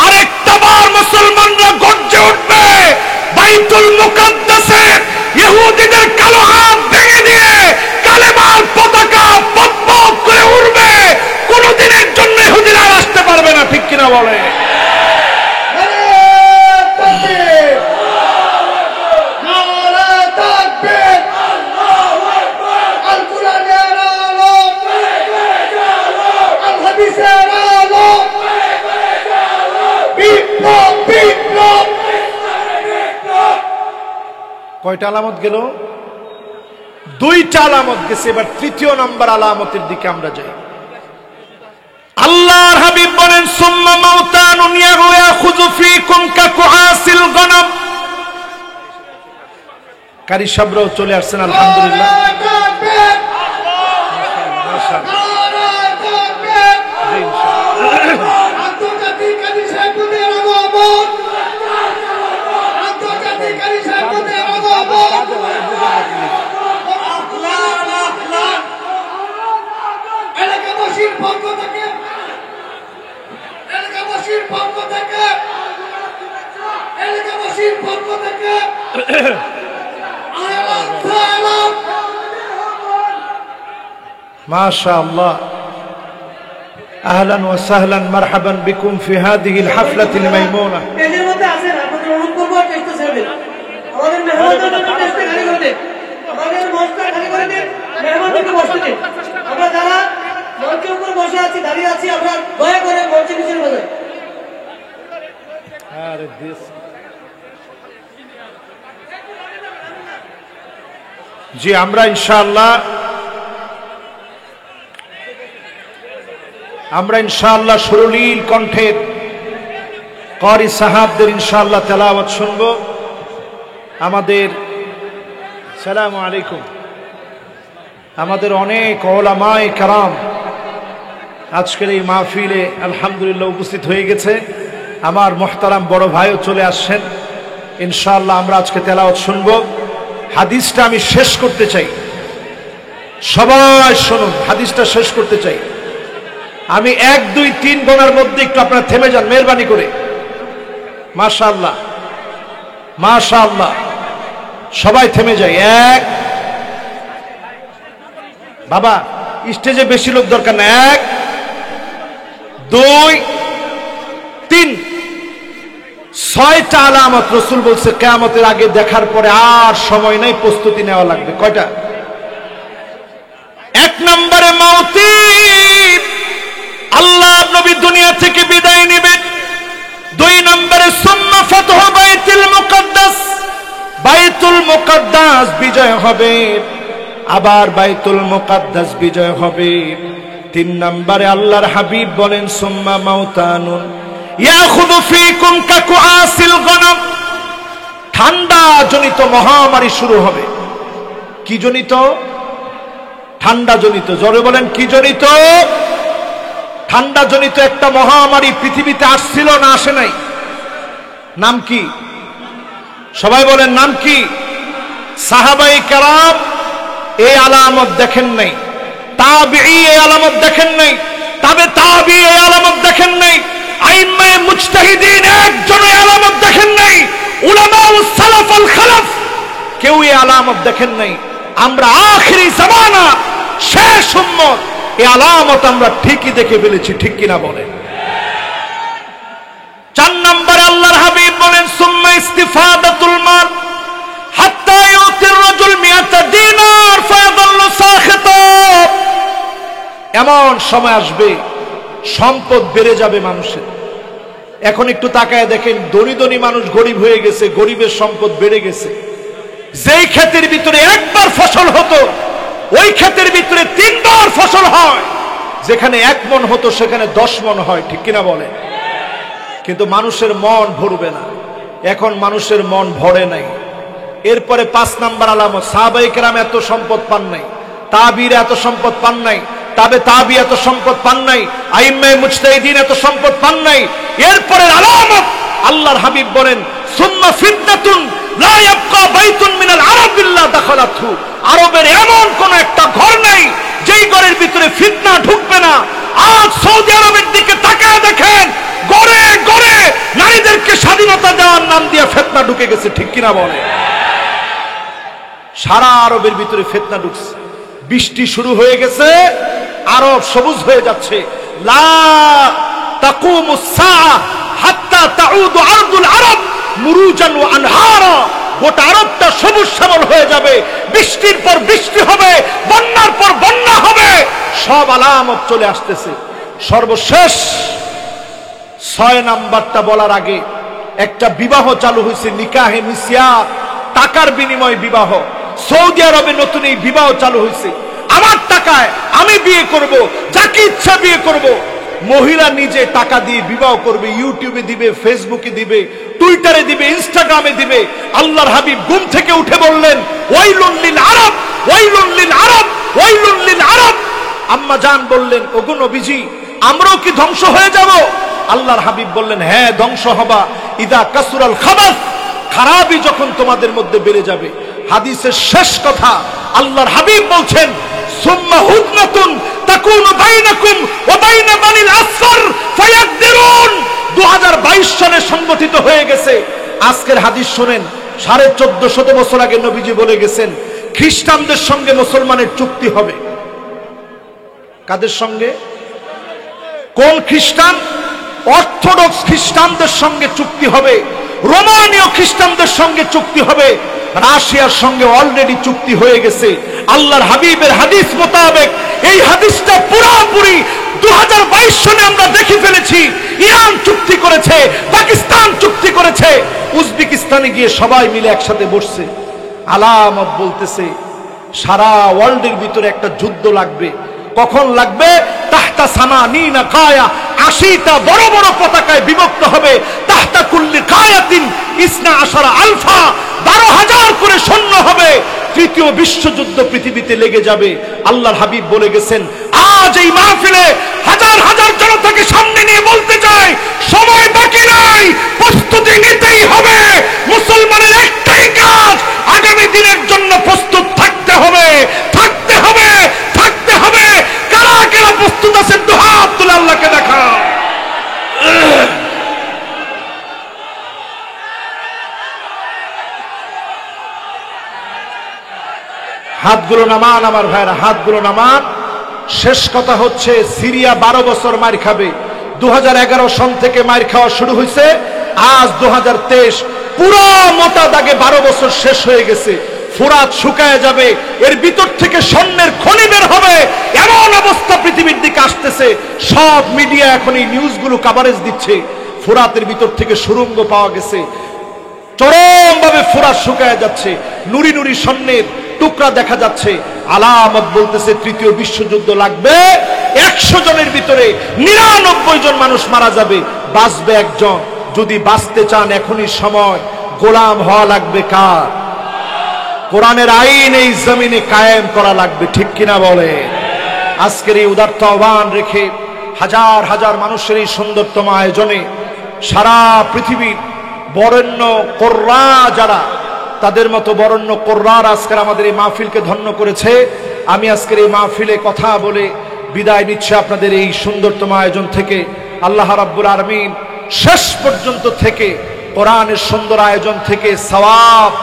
[SPEAKER 1] আরেকটা বার মুসলমানরা গর্জে উঠবে বাইতুল মুকাদ্দাসে ইহুদিদের কালো হাত ভেঙে দিয়ে কালেমার পতাকা পতপত করে উড়বে, কোনদিনের জন্য ইহুদিরা আর আসতে পারবে না। ঠিক কিনা বলে? কয়টা আলামত গেল? দুইটা আলামত গেছে, এবার তৃতীয় নাম্বার আলামতের দিকে আমরা যাই। আল্লাহর হাবিব বলেন সুম্মা মাউতানুন ইয়াখুযু ফীকুম কাকুআসিল গনম। কারি সাবরাও চলে আসছেন আলহামদুলিল্লাহ। মাশাআল্লাহ, আহলান ওয়া সাহলান মারহাবান বিকুম ফি হাযিহিল হাফলাতিল মাইমুনা। এর মধ্যে আছেন, আপনাদের অনুরোধ করব টেস্ট করবেন, আমাদের মেহমানদের টেস্ট খালি করে দেন, আমাদের মঞ্চটা খালি করে দেন, মেহমানদেরকে বসতে দিন। আমরা যারা মঞ্চের উপর বসে আছি, দাঁড়িয়ে আছি, আমরা দয়া করে মঞ্চের নিচে বসে। আরে দিস জি, আমরা ইনশাআল্লাহ সুরলীল কণ্ঠের ক্বারি সাহাবদের ইনশাআল্লাহ তেলাওয়াত শুনব। আমাদের সালামু আলাইকুম, আমাদের অনেক উলামায়ে কেরাম আজকের এই মাহফিলে আলহামদুলিল্লাহ উপস্থিত হয়ে গেছে। আমার মুহতারাম বড় ভাইও চলে আসছেন। ইনশাআল্লাহ আমরা আজকে তেলাওয়াত শুনব। হাদিসটা আমি শেষ করতে চাই, সবাই শুনুন, হাদিসটা শেষ করতে চাই। আমি 1 2 3 গণার মধ্যে একটু আপনারা থেমে যান মেহেরবানি করে। মাশাআল্লাহ মাশাআল্লাহ, সবাই থেমে যায়। 1, বাবা স্টেজে বেশি লোক দরকার না। 1 2 3, 6টা আলামত রাসূল বলছে কিয়ামতের আগে দেখার পরে আর সময় নাই, প্রস্তুতি নেওয়া লাগবে। কয়টা? 1 নম্বরে মাউতি, আল্লাহ নবী দুনিয়া থেকে বিদায় নেবেন। 2 নম্বরে সুম্মা ফাতহু বাইতুল মুকাদ্দাস, বাইতুল মুকাদ্দাস বিজয় হবে, আবার বাইতুল মুকাদ্দাস বিজয় হবে। 3 নম্বরে আল্লাহর হাবিব বলেন সুম্মা মাউতানুন ইয়াখুযু ফীকুম কাকুআসিল গনম, ঠান্ডা জনিত মহামারী শুরু হবে। কি জনিত? ঠান্ডা জনিত। জোরে বলেন কি জনিত? ঠান্ডা জনিত একটা মহামারী পৃথিবীতে আসছিল না আসে নাই? নাম কি? সবাই বলেন নাম কি? সাহাবায়ে কেরাম এই আলামত দেখেন নাই, তাবিঈ এই আলামত দেখেন নাই, তাবে তাবিঈ এই আলামত দেখেন নাই, আইম্মায়ে মুজতাহিদিন একজন এই আলামত দেখেন নাই, উলামা ও সালাফ আল খালাফ কেউ এই আলামত দেখেন নাই। আমরা আখিরি জামানা শেষ উম্মত, এই আলামত আমরা ঠিকই দেখে ফেলেছি, ঠিক কিনা বলেন? 4 নম্বরে আল্লাহর হাবিব বলেন সুম্মা ইস্তিফাদাতুল মাল হাত্তা ইউতির রাজুল মিয়াতা দিনার ফায়াদাল্লু সাখিতা। এমন সময় আসবে সম্পদ বেড়ে যাবে মানুষের। এখন একটু তাকায় দেখেন, ধনী ধনী মানুষ গরিব হয়ে গেছে, গরিবের সম্পদ বেড়ে গেছে। যেই ক্ষেতের ভিতরে একবার ফসল হতো ওই ক্ষেতের ভিতরে 3 বার ফসল হয়, যেখানে 1 মণ হতো সেখানে 10 মণ হয়, ঠিক কিনা বলে? কিন্তু মানুষের মন ভরবে না, এখন মানুষের মন ভরে নাই। এরপরে 5 নাম্বার আলামত, সাহাবায়ে কেরাম এত সম্পদ পান নাই, তাবিঈরা এত সম্পদ পান নাই, তাবে তাবি এত সম্পদ পান নাই, আইম্মায়ে মুজতাহিদিন এত সম্পদ পান নাই। এরপরে আলামত আল্লাহর হাবিব বলেন সুম্মা ফিতনাতুন লা ইয়াবকা বাইতুন মিনাল আরব ইল্লা দাখালাতহু। আরবের এমন কোন একটা ঘর নাই যেই ঘরের ভিতরে ফিতনা ঢুকবে না। আজ সৌদি আরবের দিকে তাকায় দেখেন, ঘরে ঘরে নারীদেরকে স্বাধীনতা দেওয়ার নাম দিয়ে ফিতনা ঢুকে গেছে, ঠিক কিনা বলে? সারা আরবের ভিতরে ফিতনা ঢুকছে। বৃষ্টি শুরু হয়ে গেছে, আরব সবুজ হয়ে যাচ্ছে। লা তাকুমুস সাআ হাত্তা তাউদু আরদুল আরব মুরুজান ওয়া আনহারা। গোটা আরবটা সবুজ শ্যামল হয়ে যাবে, বৃষ্টির পর বৃষ্টি হবে, বন্যার পর বন্যা হবে, সব আলামত চলে আসতেছে। সর্বশেষ 6 নাম্বারটা বলার আগে একটা বিবাহ চালু হয়েছে, নিকাহে মিসিয়ার, টাকার বিনিময়ে বিবাহ। সৌদি আরবে নতুন এই বিবাহ চালু হয়েছে। আমার টাকায় আমি বিয়ে করব, যাকে ইচ্ছা বিয়ে করব। মহিলা নিজে টাকা দিয়ে বিবাহ করবে, ইউটিউবে দিবে, ফেসবুকে দিবে, টুইটারে দিবে, ইনস্টাগ্রামে দিবে। আল্লাহর হাবিব ঘুম থেকে উঠে বললেন ওয়াইলুন লিল আরব, ওয়াইলুন লিল আরব, ওয়াইলুন লিল আরব। আম্মা জান বললেন ওগো নবীজি, আমরাও কি ধ্বংস হয়ে যাব? আল্লাহর হাবিব বললেন হ্যাঁ, ধ্বংস হবা। ইদা কাসুরাল খাবাস, খারাপই যখন তোমাদের মধ্যে বেড়ে যাবে। হাদিসের শেষ কথা আল্লাহর হাবিব বলছেন সুম্মা হুদনাতুন তাকুনু বাইনাকুম ওয়া বাইনা বানিল আসফার ফায়াকদিরুন। 2022 সনে সংগঠিত হয়ে গেছে। আজকের হাদিস শুনেন, 1450 বছর আগে নবীজি বলে গেছেন খ্রিস্টানদের সঙ্গে মুসলমানের চুক্তি হবে। কাদের সঙ্গে? কোন খ্রিস্টান? অর্থোডক্স খ্রিস্টানদের সঙ্গে চুক্তি হবে, রোমানীয় খ্রিস্টানদের সঙ্গে চুক্তি হবে, রাশিয়ার সঙ্গে অলরেডি চুক্তি হয়ে গেছে। আল্লাহর হাবিবের হাদিস মোতাবেক এই হাদিসটা পুরোপুরি 2022 সনে আমরা দেখে ফেলেছি। ইরান চুক্তি করেছে, পাকিস্তান চুক্তি করেছে, উজবেকিস্তানে গিয়ে সবাই মিলে একসাথে বসছে। আলামত বলতেছে সারা ওয়ার্ল্ডের ভিতরে একটা যুদ্ধ লাগবে। কখন লাগবে? তাহতা সামানিনা কায়া, 80টা বড় বড় পতাকায় বিভক্ত হবে। তাহতা কুল্লি কায়াতিন ইসনা আশারা আলফা, 12,000 করে সৈন্য হবে। তৃতীয় বিশ্বযুদ্ধ পৃথিবীতে লেগে যাবে। আল্লাহর হাবিব বলে গেছেন আজ এই মাহফিলে হাজার হাজার জনতাকে সামনে নিয়ে বলতে চাই, সময় বাকি নাই, প্রস্তুতি নিতেই হবে। মুসলমানের একটাই কাজ, আগামী দিনের জন্য প্রস্তুত থাকতে হবে, থাকতে হবে, থাকতে হবে। কারা কারা প্রস্তুত আছেন? দুহাত তুলে আল্লাহকে দেখা। হাতগুলো নামান আমার ভাইরা, হাতগুলো নামান। শেষ কথা হচ্ছে সিরিয়া 12 বছর মার খাবে। 2011 সন থেকে মার খাওয়া শুরু হয়েছে, আজ 2023, পুরো মোটা দাগে 12 বছর শেষ হয়ে গেছে। ফুরাত শুকায় যাবে, এর ভিতর থেকে স্বর্ণের খনি বের হবে, এমন অবস্থা পৃথিবীর দিকে আসতেছে। সব মিডিয়া এখন এই নিউজগুলো কভারেজ দিচ্ছে। ফুরাতের ভিতর থেকে সুড়ঙ্গ পাওয়া গেছে, চরম ভাবে ফুরাত শুকায় যাচ্ছে, নুরি নুরি স্বর্ণের টুকরা দেখা যাচ্ছে। আলামত বলতেছে তৃতীয় বিশ্বযুদ্ধ লাগবে। 100 জনের ভিতরে 99 জন মানুষ মারা যাবে, বাঁচবে একজন। যদি বাঁচতে চান এখনই সময়, গোলাম হওয়া লাগবে কার? কোরআনের আইন এই জমিনে কায়েম করা লাগবে, ঠিক কিনা বলে? আজকের এই উদাত্ত আহ্বান রেখে হাজার হাজার মানুষের এই সুন্দরতম আয়োজনে সারা পৃথিবীর বরেণ্য কোরআ যারা, তাদের মতো বরেণ্য কোরআর আজকের আমাদের এই মাহফিলকে ধন্য করেছে। আমি আজকের এই মাহফিলে কথা বলে বিদায় নিচ্ছি আপনাদের এই সুন্দরতম আয়োজন থেকে। আল্লাহ রাব্বুল আলামিন শেষ পর্যন্ত থেকে কোরআনের সুন্দর আয়োজন থেকে সওয়াব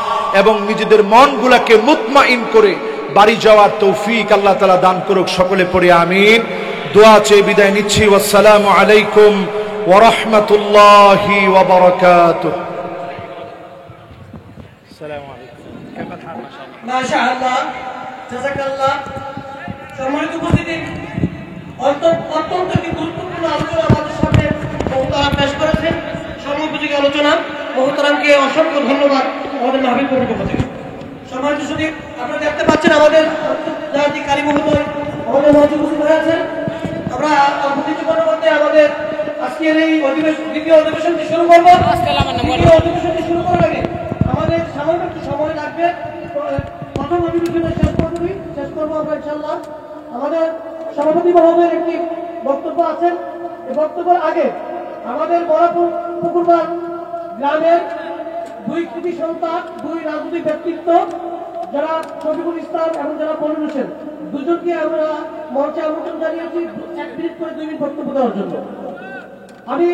[SPEAKER 1] এবং নিজেদের মনগুলোকে মুতমাইন করে বাড়ি যাওয়ার তৌফিক আল্লাহ তাআলা দান করুক। সকলে পড়ে আমিন। দোয়া চেয়ে বিদায় নিচ্ছি। আসসালামু আলাইকুম ওয়া রাহমাতুল্লাহি ওয়া বারাকাতুহু। আসসালামু আলাইকুম। কেমন হাল?
[SPEAKER 2] মাশাআল্লাহ, জাযাকাল্লাহ। সম্মানিত উপস্থিতি, অত্যন্ত একটি গুরুত্বপূর্ণ আলোচনা আমাদের সামনে মুহতারাম পেশ করেছেন। সময়োপযোগী আলোচনা। মুহতারামকে অসংখ্য ধন্যবাদ আমাদের মাহফিল কমিটির পক্ষ থেকে। সম্মানিত সুধী, আপনারা দেখতে পাচ্ছেন আমাদের জাতি কারি মহোদয় আমাদের মঞ্চে উপস্থিত হয়ে আছেন। আমরা কিছুক্ষণের মধ্যে আমাদের আজকের এই দ্বিতীয় অধিবেশনটি শুরু করবো। দ্বিতীয় অধিবেশনটি শুরু করার আগে আমাদের সামান্য একটু সময় লাগবে। প্রথম অধিবেশনে শেষ করবো আমরা ইনশাআল্লাহ। আমাদের সভাপতি মহোদয়ের একটি বক্তব্য আছেন। এই বক্তব্যের আগে আমাদের বড়পুর পুকুরপাড় গ্রামের দুই কৃতি সন্তান, দুই রাজনৈতিক ব্যক্তিত্ব যারা শফিকুল ইসলাম এবং যারা মনির হোসেন, দুজনকে আমরা মঞ্চে আমন্ত্রণ জানিয়েছি 1 মিনিট করে 2 মিনিট বক্তব্য দেওয়ার জন্য। আমি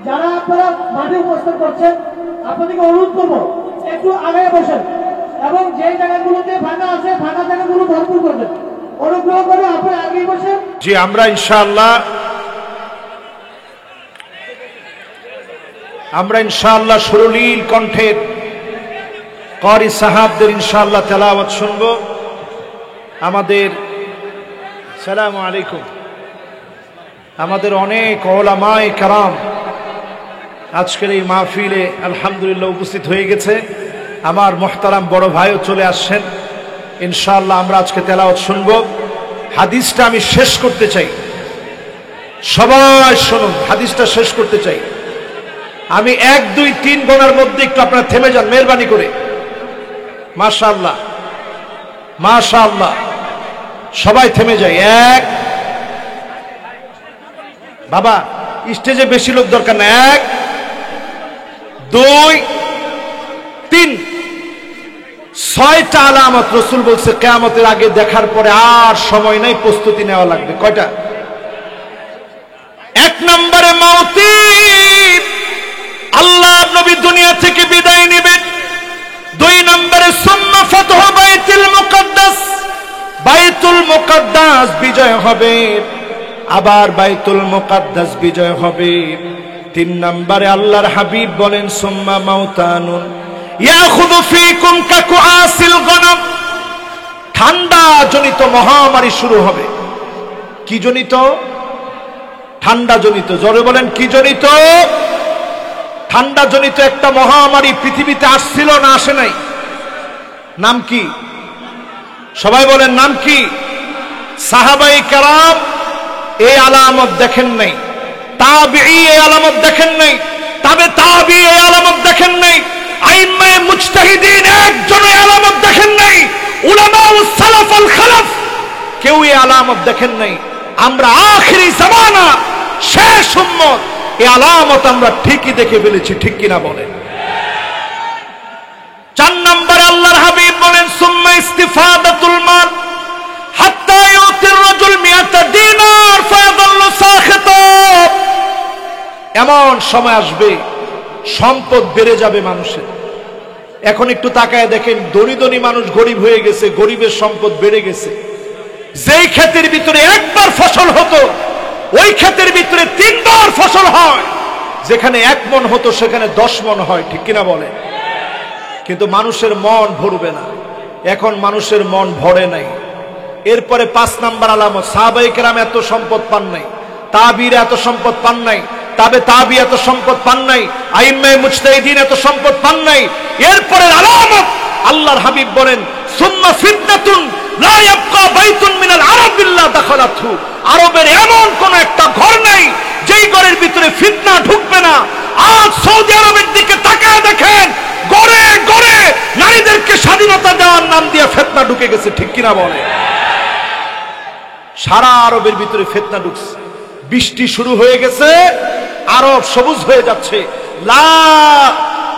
[SPEAKER 2] যারা আপনারা মাঠে উপস্থাপন করছেন আপনাদেরকে অনুরোধ করবো একটু আগায় বসেন এবং যে জায়গাগুলোতে ফাঁকা আছে ফাঁকা জায়গাগুলো ভরপুর করবেন। অনুগ্রহ করে আপনারা আগেই বসেন।
[SPEAKER 1] জি, আমরা ইনশাআল্লাহ সুরলীল কণ্ঠের ক্বারি সাহাবদের ইনশাআল্লাহ তেলাওয়াত শুনব। আমাদের আসসালামু আলাইকুম, আমাদের অনেক উলামায়ে কেরাম আজকের এই মাহফিলে আলহামদুলিল্লাহ উপস্থিত হয়ে গেছে। আমার মুহতারাম বড় ভাইও চলে আসছেন। ইনশাআল্লাহ আমরা আজকে তেলাওয়াত শুনব। হাদিসটা আমি শেষ করতে চাই, সবাই শুনুন, হাদিসটা শেষ করতে চাই। আমি 1 2 3 গণার মধ্যে একটু আপনারা থেমে যান মেহেরবানি করে। মাশাআল্লাহ, মাশাআল্লাহ, সবাই থেমে যায়। 1, বাবা স্টেজে বেশি লোক দরকার না। 1 2 3, 6টা আলামত রাসূল বলছে কিয়ামতের আগে দেখার পরে আর সময় নাই, প্রস্তুতি নেওয়া লাগবে। কয়টা? 1 নম্বরে মওতি, আল্লাহ নবী দুনিয়া থেকে বিদায় নেবেন। 2 নম্বরে সুম্মা ফাতহু বাইতুল মুকাদ্দাস, বাইতুল মুকাদ্দাস বিজয় হবে, আবার বাইতুল মুকাদ্দাস বিজয় হবে। 3 নম্বরে আল্লাহর হাবিব বলেন সুম্মা মাউতানুন ইয়াখুযু ফীকুম কাকুআসিল গনম, ঠান্ডা জনিত মহামারী শুরু হবে। কি জনিত? ঠান্ডা জনিত। জোরে বলেন কি জনিত? ঠান্ডা জনিত একটা মহামারী পৃথিবীতে আসছিল না আসে নাই? নাম কি? সবাই বলেন নাম কি? সাহাবায়ে কেরাম এই আলামত দেখেন নাই, তাবিঈ এই আলামত দেখেন নাই, তবে তাবিঈ এই আলামত দেখেন নাই, আইম্মায়ে মুজতাহিদিন একজন এই আলামত দেখেন নাই, উলামাউস সালাফ আল খালাফ কেউ এই আলামত দেখেন নাই। আমরা আখিরি জামানা শেষ উম্মত, এই আলামত আমরা ঠিকই দেখে ফেলেছি। ঠিক কিনা বলেন? 4 নম্বরে আল্লাহর হাবিব বলেন সুম্মা ইস্তিফাদাতুল মাল হাত্তা ইউতির রাজুল 100 দিনার ফায়াদাল্লু সাখিতা। এমন সময় আসবে সম্পদ বেড়ে যাবে মানুষের। এখন একটু তাকায় দেখেন, ধনী ধনী মানুষ গরিব হয়ে গেছে, গরিবের সম্পদ বেড়ে গেছে। যেই ক্ষেতের ভিতরে 1 বার ফসল হতো ওই ক্ষেতের ভিতরে 3 বার ফসল হয়। যেখানে 1 মণ হতো সেখানে 10 মণ হয়। ঠিক কিনা বলে? কিন্তু মানুষের মন ভরবে না। এখন মানুষের মন ভরে নাই। এরপরে 5 নাম্বার আলামত, সাহাবায়ে কেরাম এত সম্পদ পান নাই, তাবিঈরা এত সম্পদ পান নাই, তবে তাবি এত সম্পদ পান নাই, আইম্মায়ে মুজতাহিদিন এত সম্পদ পান নাই। এরপরে আলামত আল্লাহর হাবিব বলেন সুম্মা ফিতনাতুন লা ইয়াবকা বাইতুন মিনাল আরব ইল্লা দাখালাতহু, আরবের এমন কোন একটা ঘর নাই যেই ঘরের ভিতরে ফিতনা ঢুকবে না। আজ সৌদি আরবের দিকে তাকায় দেখেন, ঘরে ঘরে নারীদেরকে স্বাধীনতা দেওয়ার নাম দিয়ে ফিতনা ঢুকে গেছে। ঠিক কিনা বলে? সারা আরবের ভিতরে ফিতনা ঢুকছে। বৃষ্টি শুরু হয়ে গেছে, আরব সবুজ হয়ে যাচ্ছে। লা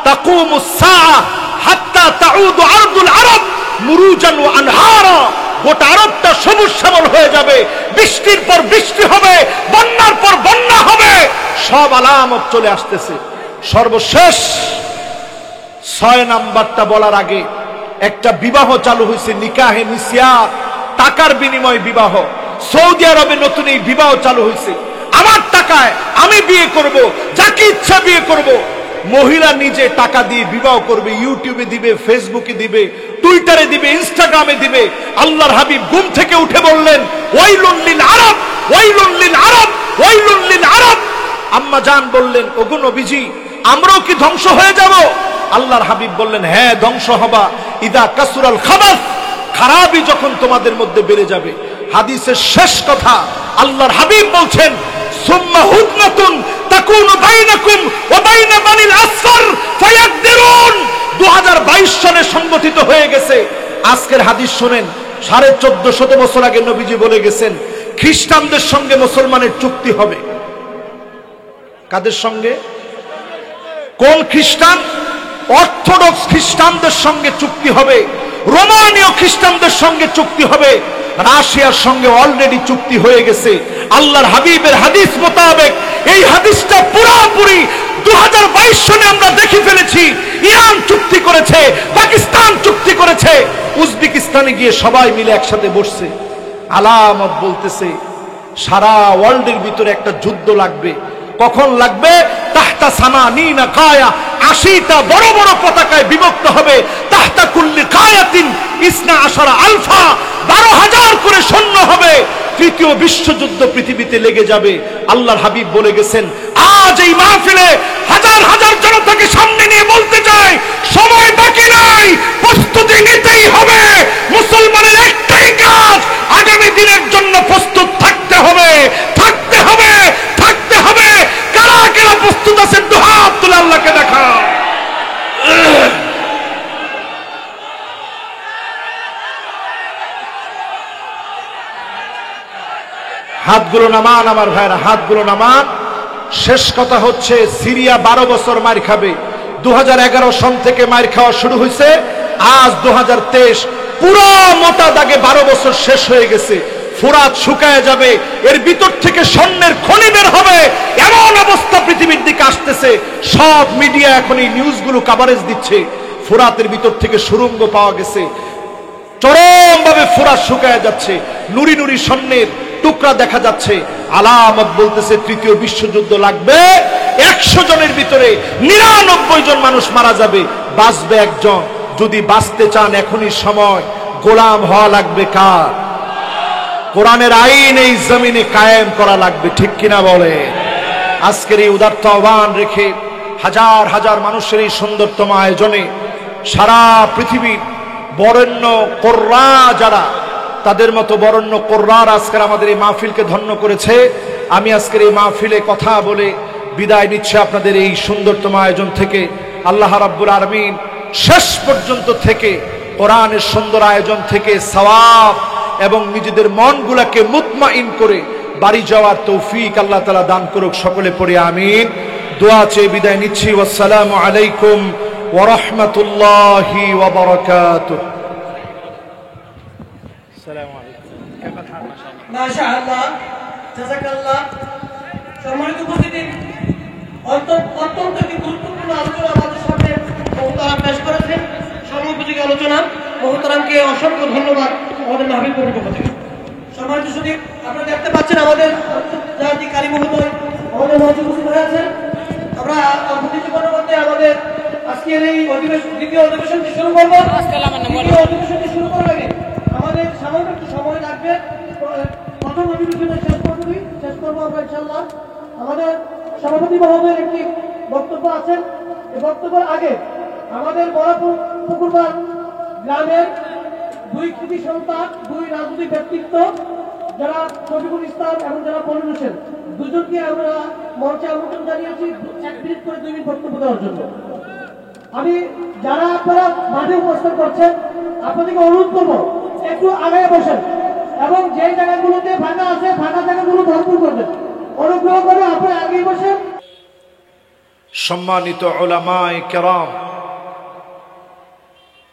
[SPEAKER 1] তাকুমুস সাআ হাত্তা তাউদু আরদুল আরব মুরুজান ওয়া আনহারা, গোটা আরবটা সবুজ শ্যামল হয়ে যাবে। বৃষ্টির পর বৃষ্টি হবে, বন্যার পর বন্যা হবে, সব আলামত চলে আসতেছে। সর্বশেষ 6 নাম্বারটা বলার আগে একটা বিবাহ চালু হয়েছে, নিকাহে মিসিয়া, টাকার বিনিময়ে বিবাহ। সৌদি আরবে নতুন এই বিবাহ চালু হয়েছে। আমার টাকায় আমি বিয়ে করব, যাকে ইচ্ছা বিয়ে করব। মহিলা নিজে টাকা দিয়ে বিবাহ করবে, ইউটিউবে দিবে, ফেসবুকে দিবে, টুইটারে দিবে, ইনস্টাগ্রামে দিবে। আল্লাহর হাবিব ঘুম থেকে উঠে বললেন, ওয়াইলুন লিল আরব, ওয়াইলুন লিল আরব, ওয়াইলুন লিল আরব। আম্মা জান বললেন, ওগো নবীজি, আমরাও কি ধ্বংস হয়ে যাব? আল্লাহর হাবিব বললেন, হ্যাঁ ধ্বংস হবা। ইদা কাসুরাল খাবাস, খারাপই যখন তোমাদের মধ্যে বেড়ে যাবে। হাদিসের শেষ কথা আল্লাহর হাবিব বলছেন, সুম্মা হুদনাতুন তাকুনু বাইনাকুম ওয়া বাইনা বানিল আসফার ফায়াকদিরুন। 2022 সালে সংগঠিত হয়ে গেছে। আজকের হাদিস শুনেন, 1450 বছর আগে নবীজি বলে গেছেন, খ্রিস্টানদের সঙ্গে মুসলমানের চুক্তি হবে। কাদের সঙ্গে? কোন খ্রিস্টান? অর্থোডক্স খ্রিস্টানদের সঙ্গে চুক্তি হবে, রোমানীয় খ্রিস্টানদের সঙ্গে চুক্তি হবে। রাশিয়ার সঙ্গে অলরেডি চুক্তি হয়ে গেছে। আল্লাহর হাবিবের হাদিস মোতাবেক এই হাদিসটা পুরোপুরি 2022 সালে আমরা দেখে ফেলেছি। ইরান চুক্তি করেছে, পাকিস্তান চুক্তি করেছে, উজবেকিস্তানে গিয়ে সবাই মিলে একসাথে বসছে। আলামত বলতেছে সারা ওয়ার্ল্ডের ভিতরে একটা যুদ্ধ লাগবে। কখন লাগবে? তাহতা সামানিনা কায়া, 80টা বড় বড় পতাকায় বিভক্ত হবে। তাহতা কুল্লি কায়াতিন ইসনা আশারা আলফা, 12,000 করে সৈন্য হবে। তৃতীয় বিশ্বযুদ্ধ পৃথিবীতে লেগে যাবে। আল্লাহর হাবিব বলে গেছেন, আজ এই মাহফিলে হাজার হাজার জনতাকে সামনে নিয়ে বলতে চাই, সময় বাকি নাই, প্রস্তুতি নিতেই হবে। মুসলমানের একটাই কাজ, আগামী দিনের জন্য প্রস্তুত থাকতে হবে, থাকতে হবে, থাকতে হবে। কারা কারা প্রস্তুত আছেন? দুহাত তুলে আল্লাহকে দেখা। হাতগুলো নামান আমার ভাইরা, হাতগুলো নামান। শেষ কথা হচ্ছে, সিরিয়া 12 বছর মার খাবে। 2011 সন থেকে মার খাওয়া শুরু হয়েছে, আজ 2023, পুরো মোটা দাগে 12 বছর শেষ হয়ে গেছে। ফুরাত শুকায় যাবে, এর ভিতর থেকে স্বর্ণের খনি বের হবে, এমন অবস্থা পৃথিবীর দিকে আসতেছে। সব মিডিয়া এখন এই নিউজগুলো কভারেজ দিচ্ছে। ফুরাতের ভিতর থেকে সুড়ঙ্গ পাওয়া গেছে, চরমভাবে ফুরাত শুকায় যাচ্ছে, নুরি নুরি স্বর্ণের টুকরা দেখা যাচ্ছে। আলামত বলতেছে তৃতীয় বিশ্বযুদ্ধ লাগবে। 100 জনের ভিতরে 99 জন মানুষ মারা যাবে, বাঁচবে একজন। যদি বাঁচতে চান এখনই সময়, গোলাম হওয়া লাগবে কার? কোরআনের আইন এই জমিনে কায়েম করা লাগবে, ঠিক কিনা বলে? আজকের এই উদাত্ত আহ্বান রেখে হাজার হাজার মানুষের এই সুন্দরতম আয়োজনে সারা পৃথিবীর বরেণ্য কোরআ যারা, তাদের মতো বরেণ্য কোরআর আজকের আমাদের এই মাহফিলকে ধন্য করেছে। আমি আজকের এই মাহফিলে কথা বলে বিদায় নিচ্ছি আপনাদের এই সুন্দরতম আয়োজন থেকে। আল্লাহ রাব্বুল আলামিন শেষ পর্যন্ত থেকে কোরআনের সুন্দর আয়োজন থেকে সওয়াব এবং নিজেদের মনগুলোকে মুতমাইন করে বাড়ি যাওয়ার তৌফিক আল্লাহ তাআলা দান করুক। সকলে পড়ে আমিন। দোয়া চেয়ে বিদায় নিচ্ছি। আসসালামু আলাইকুম ওয়া রাহমাতুল্লাহি ওয়া বারাকাতুহু। আসসালামু আলাইকুম।
[SPEAKER 2] মাশাআল্লাহ, জাযাকাল্লাহ। সম্মানিত উপস্থিতি, অত্যন্ত একটি গুরুত্বপূর্ণ আলোচনা আমাদের সামনে মোহতারাম পেশ করেছেন। সময়োপযোগী আলোচনা। মোহতারামকে অসংখ্য ধন্যবাদ আমাদের মাহফিল কমিটির পক্ষ থেকে। সম্মানিত সুধী, আপনারা দেখতে পাচ্ছেন আমাদের জাতি কারি মহোদয় আমাদের মঞ্চে উপস্থিত হয়ে আছেন। আমরা কিছুক্ষণের মধ্যে আমাদের আজকের এই দ্বিতীয় অধিবেশনটি শুরু করবো। দ্বিতীয় অধিবেশনটি শুরু করার আগে আমাদের সামান্য একটু সময় লাগবে। প্রথম অধিবেশনে শেষ করবো আমরা ইনশাআল্লাহ। আমাদের সভাপতি মহোদয়ের একটি বক্তব্য আছেন। এই বক্তব্যের আগে আমাদের পুকুরপাড় গ্রামের 2 কৃতি সন্তান, 2 রাজনৈতিক ব্যক্তিত্ব, যারা শফিকুল ইসলাম এবং যারা পলিন হোসেন, দুজনকে আমরা মঞ্চে আমন্ত্রণ জানিয়েছি 1 মিনিট করে 2 মিনিট বক্তব্য দেওয়ার জন্য। আমি যারা আপনারা মাঠে উপস্থিত করছেন, আপনাদেরকে অনুরোধ করবো একটু আগায় বসেন এবং যে জায়গাগুলোতে ফাঁকা আছে ফাঁকা জায়গাগুলো ভরপুর করবেন। অনুগ্রহ করে আপনারা আগেই বসেন।
[SPEAKER 1] সম্মানিত উলামায়ে কেরাম,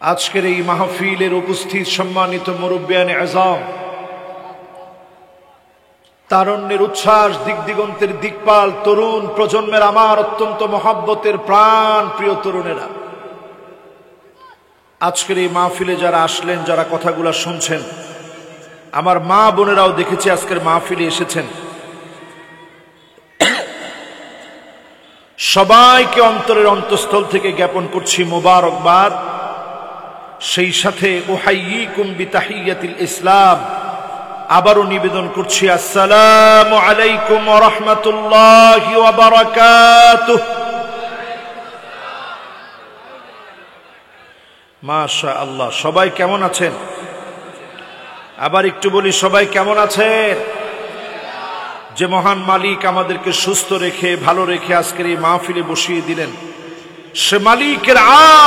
[SPEAKER 1] আজকের এই মাহফিলের উপস্থিত সম্মানিত মুরব্বিয়ানে আযম, তারুণ্যের উচ্ছ্বাস, দিগদিগন্তের দিকপাল তরুণ প্রজন্মের আমার অত্যন্ত মহব্বতের প্রাণ প্রিয় তরুণেরা, আজকের এই মাহফিলে যারা আসলেন, যারা কথাগুলো শুনছেন, আমার মা বোনেরাও দেখেছি আজকের মাহফিলে এসেছেন, সবাইকে অন্তরের অন্তঃস্থল থেকে জ্ঞাপন করছি মোবারকবাদ। সেই সাথে উহাইয়িকুম বিতাহিয়াতিল ইসলাম, আবারও নিবেদন করছি আসসালামু আলাইকুম ওয়া রাহমাতুল্লাহি ওয়া বারাকাতুহু। মাশাআল্লাহ, সবাই কেমন আছেন? আবার একটু বলি, সবাই কেমন আছেন? যে মহান মালিক আমাদেরকে সুস্থ রেখে ভালো রেখে আজকের এই মাহফিলে বসিয়ে দিলেন, সে মালিকের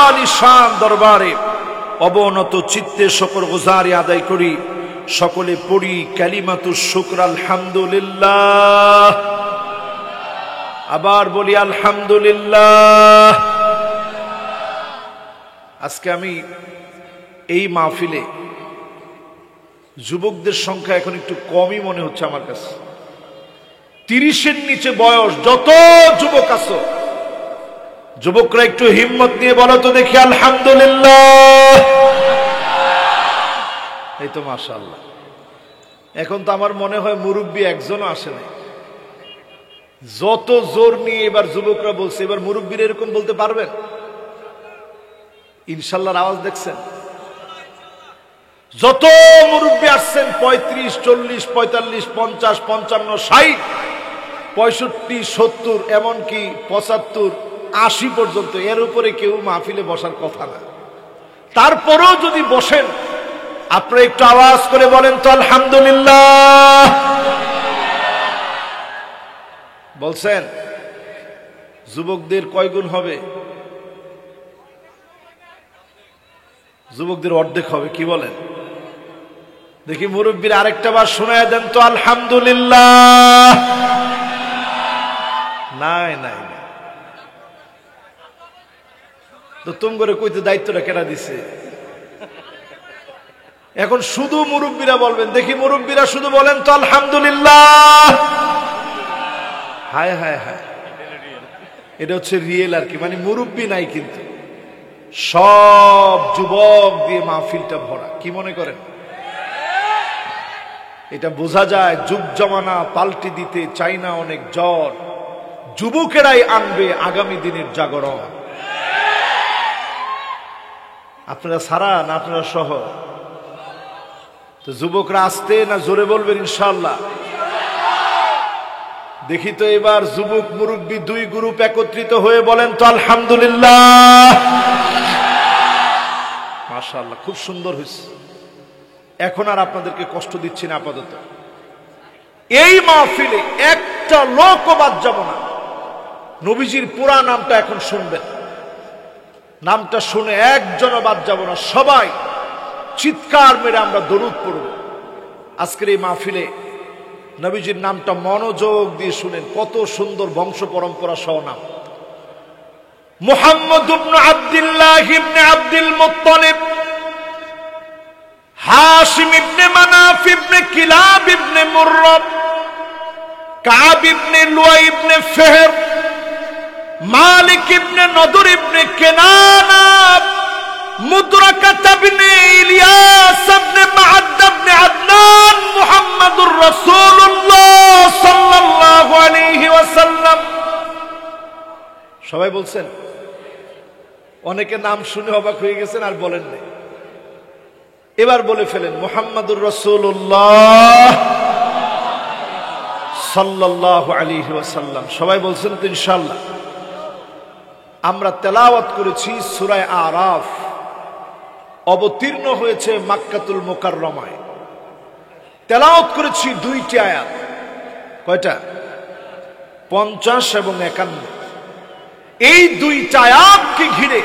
[SPEAKER 1] আলিশান দরবারে অবনত চিত্তে শুকরগুজারি আদায় করি। সকলে পড়ি কালিমাতুশ শুকর আলহামদুলিল্লাহ। আবার বলি আলহামদুলিল্লাহ। আজকে আমি এই মাহফিলে যুবকদের সংখ্যা এখন একটু কমই মনে হচ্ছে আমার কাছে। 30-এর নিচে বয়স যত যুবক আছো, যুবকরা একটু হিম্মত নিয়ে বলো তো দেখি আলহামদুলিল্লাহ। এই তো মাশাআল্লাহ। এখন তো আমার মনে হয় মুরব্বী একজনও আসে নাই। যত জোর নিয়ে এবার যুবকরা বলছে, এবার মুরব্বীরা এরকম বলতে পারবেন ইনশাল্লাহর আওয়াজ দেখছেন? যত মুরব্বী আসছেন 35, 40, 45, 50, 55, 60, 65, 70, এমনকি 75, 80 পর্যন্ত, এর উপরে কেউ মাহফিলে বসার কথা না। তারপরেও যদি বসেন, আপনারা একটু আওয়াজ করে বলেন তো আলহামদুলিল্লাহ। বলছেন যুবকদের কয় গুণ হবে? যুবকদের অর্ধেক হবে। কি বলেন? দেখি মুরব্বীর আরেকটা বার শোনায় দেন তো আলহামদুলিল্লাহ। নাই নাই তো তুম করে কইতে দায়িত্বটা কেনা দিছে? এখন শুধু মুরব্বীরা বলবেন। দেখি মুরব্বীরা শুধু বলেন তো আলহামদুলিল্লাহ। হায় হায় হায়, এটা হচ্ছে রিয়েল আর কি, মানে মুরব্বী নাই কিন্তু সব যুবক দিয়ে মাহফিলটা ভরা। কি মনে করেন? এটা বোঝা যায় যুগ জমানা পাল্টে দিতে চাই না অনেক জ্বর, যুবকেরাই আনবে আগামী দিনের জাগরণ। আপনারা সারা না আপনারা সহ? তো যুবকরা আসতে না জোরে বলবেন ইনশাআল্লাহ? দেখি তো এবার যুবক মুরব্বী দুই গ্রুপ একত্রিত হয়ে বলেন তো আলহামদুলিল্লাহ। মাশাআল্লাহ, খুব সুন্দর হয়েছে। এখন আর আপনাদেরকে কষ্ট দিচ্ছি না আপাতত। এই মাহফিলে একটা লোকও বাদ যাব না। নবীজির পুরা নামটা এখন শুনবেন, নামটা শুনে একজনও বাদ যাব না। সবাই চিৎকার মেরে আমরা দরুদ পড়ব। আজকের এই মাহফিলে নবীজির নামটা মনোযোগ দিয়ে শুনেন, কত সুন্দর বংশ পরম্পরা সহ নাম। মুহাম্মদ ইবনে আব্দুল্লাহ ইবনে আব্দুল মুত্তালিব, হাশিম ইবনে মানাফ ইবনে কিলাব ইবনে মুররা, কাব ইবনে লুয়াই ইবনে ফিহর, মালিক ইবনে নদর ইবনে কেনানা, মুদরাকাত ইবনে ইলিয়াস ইবনে মাআদ ইবনে আদনান, মুহাম্মাদুর রাসূলুল্লাহ সাল্লাল্লাহু আলাইহি ওয়াসাল্লাম। সবাই বলছেন? অনেকে নাম শুনে অবাক হয়ে গেছেন আর বলেন না। এবার বলে ফেলেন মুহাম্মাদুর রাসূলুল্লাহ সাল্লাল্লাহু আলাইহি ওয়াসাল্লাম। সবাই বলছেন তো ইনশাআল্লাহ? আমরা তেলাওয়াত করেছি সূরা আরাফ, অবতীর্ণ হয়েছে মক্কাতুল মুকাররমায়। তেলাওয়াত করেছি 2টি আয়াত। কয়টা? 50 এবং 51। এই 2টা আয়াতকে ঘিরে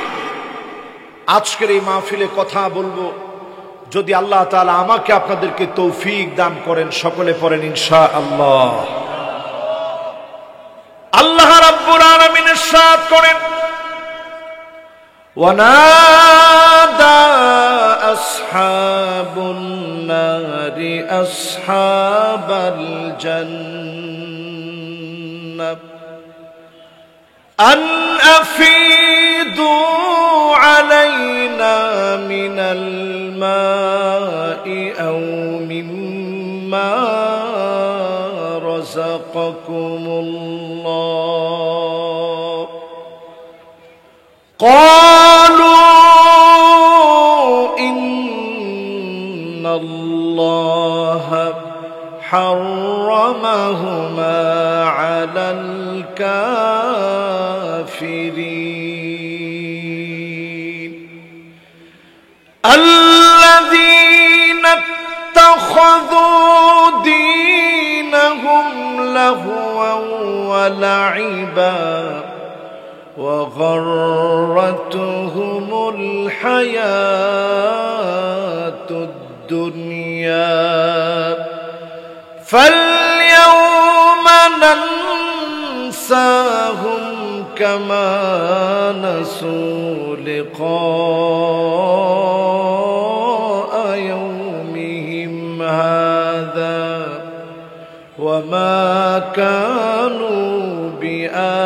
[SPEAKER 1] আজকের এই মাহফিলে কথা বলবো, যদি আল্লাহ তাআলা আমাকে আপনাদেরকে তৌফিক দান করেন। সকলে পড়েন ইনশাআল্লাহ। আল্লাহ রাব্বুল আলামিন ইরশাদ করেন, ওয়ানাদা আসহাবুন النار أصحاب الجنة أن أفيدوا علينا من الماء أو مما رزقكم الله قالوا إن الله حرمهما على الكافرين الذين اتخذوا دينهم لهوا ولعبا وغرتهم الحياة الدنيا فاليوم ننساهم كما نسوا لقاء يومهم هذا وما كانوا بآياتنا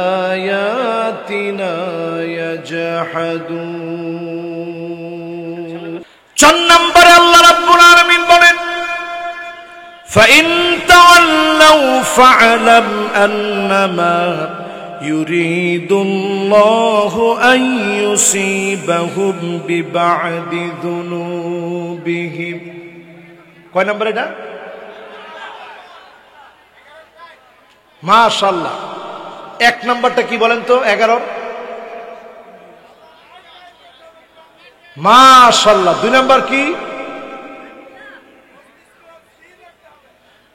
[SPEAKER 1] يجحدون 4 নম্বরে আল্লাহ রাব্বুল আলামিন বলেন فإن تولوا فاعلم أنما يريد الله أن يصيبهم ببعض ذنوبهم কয় নম্বর এটা মাশাআল্লাহ 1 নম্বরটা কি বলেন তো 11 মাশাআল্লাহ 2 নম্বর কি